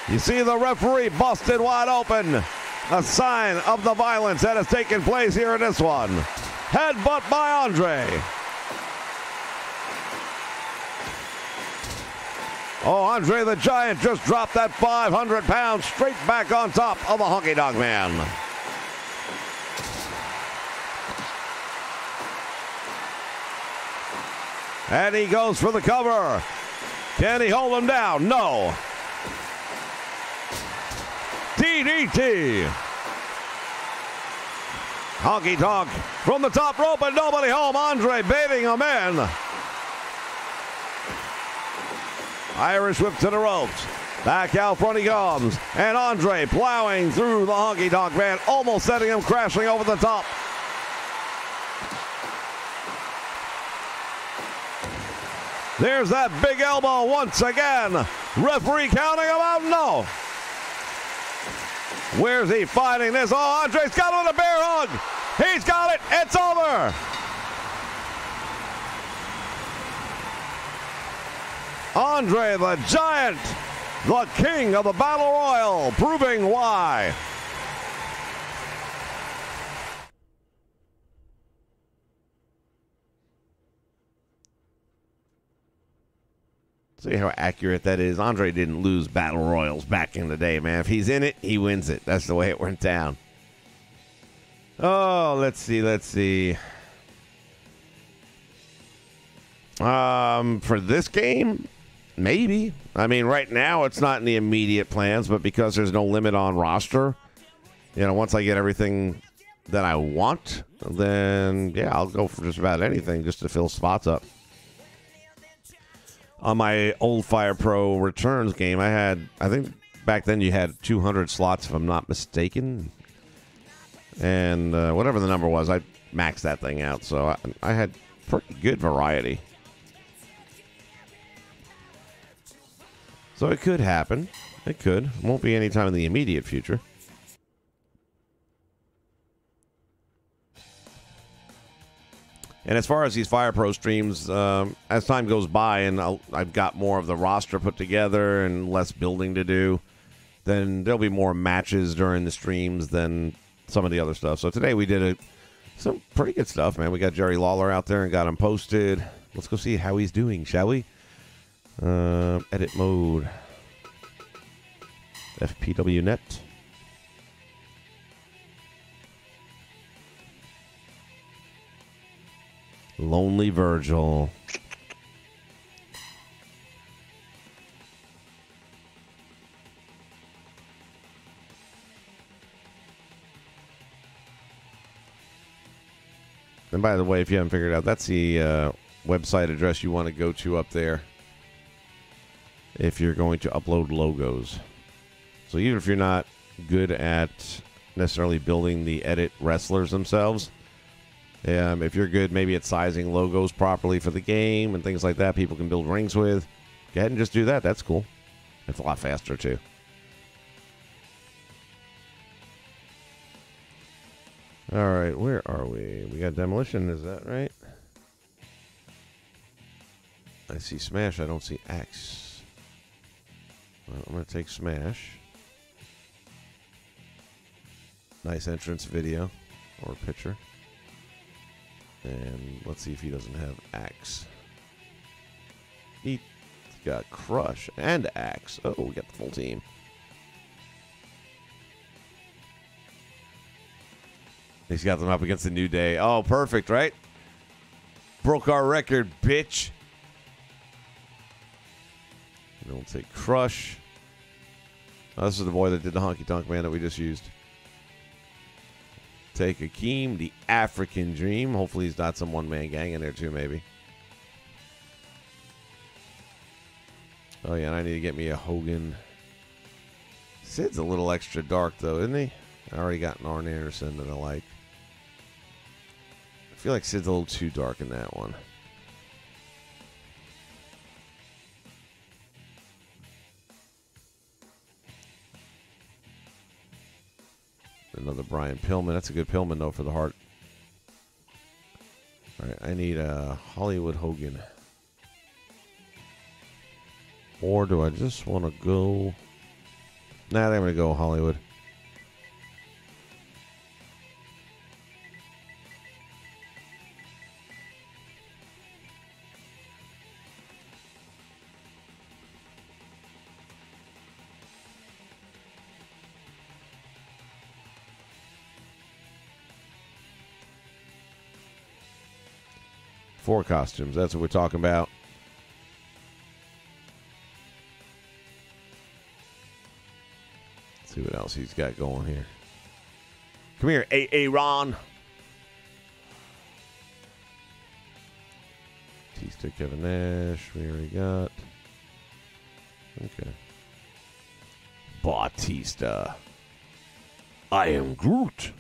You see the referee busted wide open. A sign of the violence that has taken place here in this one. Headbutt by Andre. Oh, Andre the Giant just dropped that 500 pounds straight back on top of the Honky Tonk Man. And he goes for the cover. Can he hold him down? No. DDT. Honky Tonk from the top rope and nobody home. Andre baiting him in. Irish whip to the ropes. Back out front he comes. And Andre plowing through the Honky Tonk Man, almost sending him crashing over the top. There's that big elbow once again. Referee counting him out. No. Where's he fighting this? Oh, Andre's got him with a bear hug. He's got it. It's over. Andre the Giant, the king of the Battle Royal, proving why. See how accurate that is. Andre didn't lose Battle Royals back in the day, man. If he's in it, he wins it. That's the way it went down. Oh, let's see. For this game, maybe. I mean, right now it's not in the immediate plans, but because there's no limit on roster, once I get everything that I want, then yeah, I'll go for just about anything just to fill spots up. On my old Fire Pro Returns game, I think back then you had 200 slots, if I'm not mistaken. And whatever the number was, I maxed that thing out. So I had pretty good variety. So it could happen. It could. It won't be anytime in the immediate future. And as far as these Fire Pro streams, as time goes by and I've got more of the roster put together and less building to do, then there'll be more matches during the streams than some of the other stuff. So today we did some pretty good stuff, man. We got Jerry Lawler out there and got him posted. Let's go see how he's doing, shall we? Edit mode. FPWnet. Lonely Virgil. And by the way, if you haven't figured it out, that's the website address you want to go to up there if you're going to upload logos. So even if you're not good at necessarily building the edit wrestlers themselves, if you're good maybe at sizing logos properly for the game and things like that people can build rings with, go ahead and just do that. That's cool. It's a lot faster too. All right, where are we? We got Demolition, is that right? I see Smash, I don't see Axe. Well, I'm going to take Smash. Nice entrance video or picture. And let's see if he doesn't have Axe. He's got Crush and Axe. Oh, we got the full team. He's got them up against the New Day. Oh, perfect, right? Broke our record, bitch. And we'll take Crush. Oh, this is the boy that did the Honky Tonk Man that we just used. Take Akeem, the African Dream. Hopefully he's not some one-man gang in there too, maybe. Oh, yeah, and I need to get me a Hogan. Sid's a little extra dark, though, isn't he? I already got an Arn Anderson that I like. I feel like Sid's a little too dark in that one. Another Brian Pillman. That's a good Pillman, though, for the heart. All right, I need a Hollywood Hogan. Or do I just want to go... Nah, I'm going to go Hollywood. Four costumes. That's what we're talking about. Let's see what else he's got going here. Come here, Aaron. Batista, Kevin Nash. We already got. Okay. Batista. I am Groot.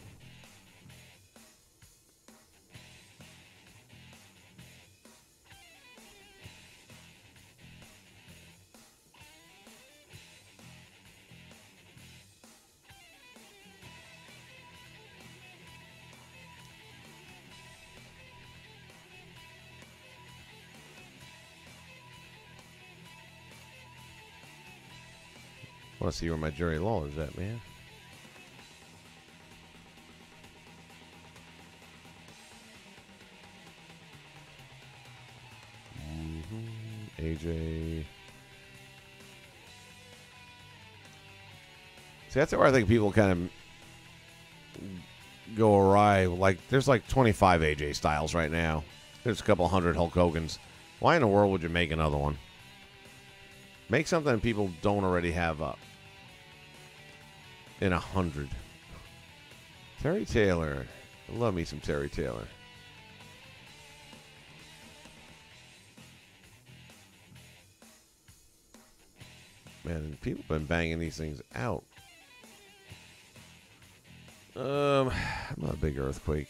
I want to see where my Jerry Lawler's at, man. AJ. See, that's where I think people kind of go awry. Like, there's like 25 AJ Styles right now. There's a couple hundred Hulk Hogan's. Why in the world would you make another one? Make something people don't already have up. In 100. Terry Taylor. I love me some Terry Taylor. Man, people have been banging these things out. I'm not a big earthquake.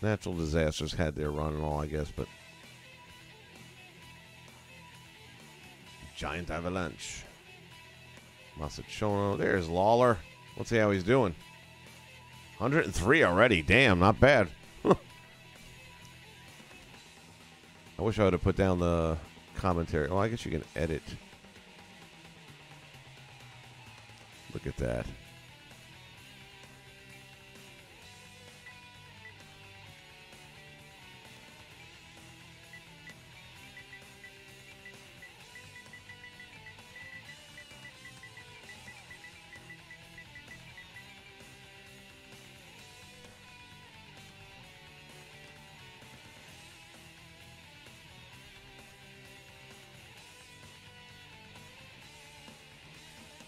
Natural disasters had their run and all, I guess, but giant avalanche. Masachono. There's Lawler. Let's see how he's doing. 103 already. Damn, not bad. I wish I would have put down the commentary. Oh, I guess you can edit. Look at that.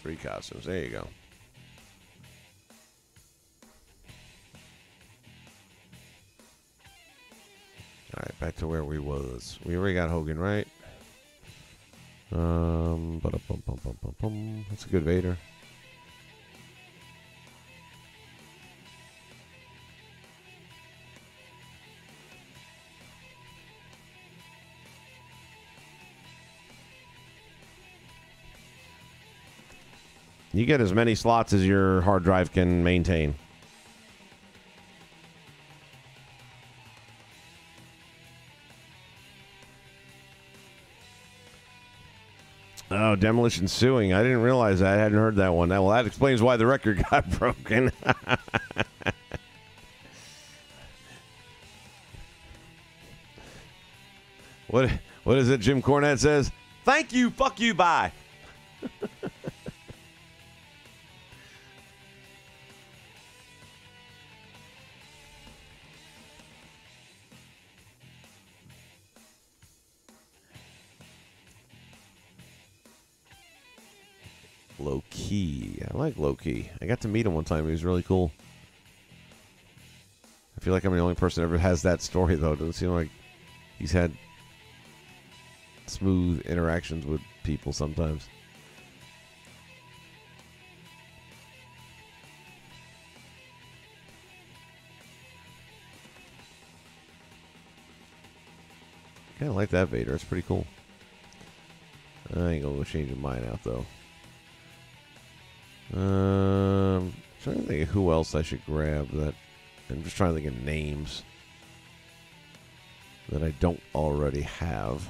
Three costumes. There you go. All right, back to where we was. We already got Hogan, right? That's a good Vader. You get as many slots as your hard drive can maintain. Oh, Demolition Suing. I didn't realize that. I hadn't heard that one. Well, that explains why the record got broken. What is it Jim Cornette says? Thank you, fuck you, bye. Low Key. I like Low Key. I got to meet him one time. He was really cool. I feel like I'm the only person that ever has that story, though. It doesn't seem like he's had smooth interactions with people sometimes. I kind of like that Vader. It's pretty cool. I ain't gonna go changing mine out, though. Trying to think of who else I should grab that. I'm just trying to think of names that I don't already have.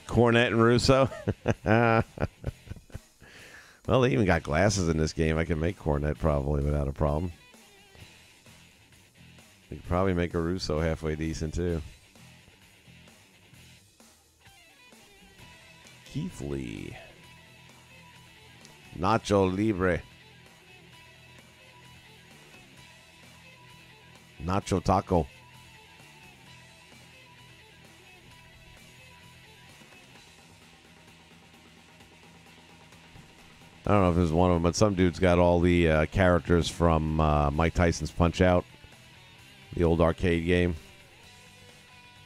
Cornette and Russo. Well, they even got glasses in this game. I can make Cornette probably without a problem. We could probably make a Russo halfway decent, too. Keith Lee. Nacho Libre. Nacho Taco. I don't know if this is one of them, but some dude's got all the characters from Mike Tyson's Punch-Out, the old arcade game.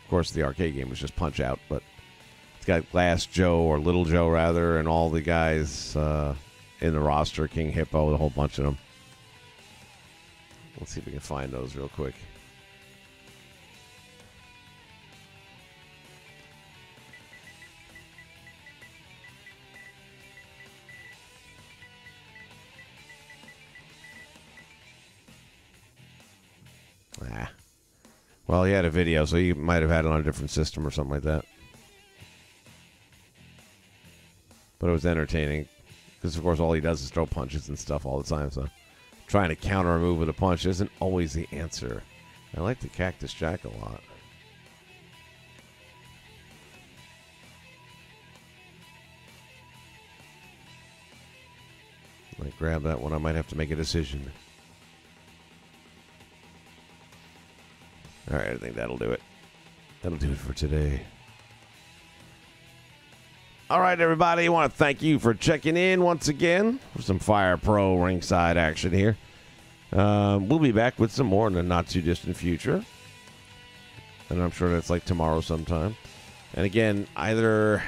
Of course, the arcade game was just Punch-Out, but it's got Glass Joe, or Little Joe, rather, and all the guys in the roster, King Hippo, a whole bunch of them. Let's see if we can find those real quick. Well, he had a video, so he might have had it on a different system or something like that. But it was entertaining. Because, of course, all he does is throw punches and stuff all the time. So trying to counter a move with a punch isn't always the answer. I like the Cactus Jack a lot. I grab that one. I might have to make a decision. All right, I think that'll do it. That'll do it for today. All right, everybody. I want to thank you for checking in once again for some Fire Pro ringside action here. We'll be back with some more in the not-too-distant future. And I'm sure that's like tomorrow sometime. And again, either...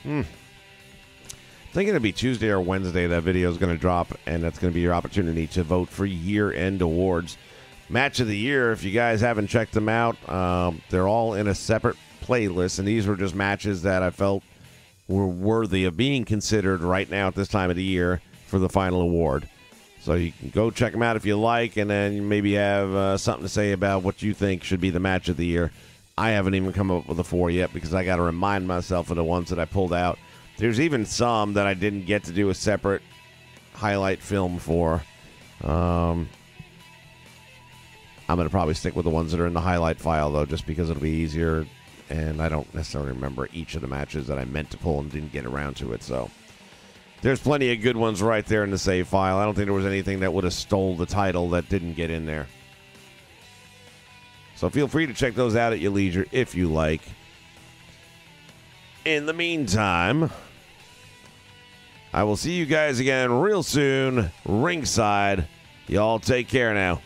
I think it'll be Tuesday or Wednesday that video is going to drop, and that's going to be your opportunity to vote for year-end awards. Match of the Year, if you guys haven't checked them out, they're all in a separate playlist, and these were just matches that I felt were worthy of being considered right now at this time of the year for the final award. So you can go check them out if you like, and then maybe have something to say about what you think should be the Match of the Year. I haven't even come up with a 4 yet because I got to remind myself of the ones that I pulled out. There's even some that I didn't get to do a separate highlight film for. I'm going to probably stick with the ones that are in the highlight file, though, just because it'll be easier, and I don't necessarily remember each of the matches that I meant to pull and didn't get around to it. So there's plenty of good ones right there in the save file. I don't think there was anything that would have stole the title that didn't get in there. So feel free to check those out at your leisure if you like. In the meantime, I will see you guys again real soon, ringside. Y'all take care now.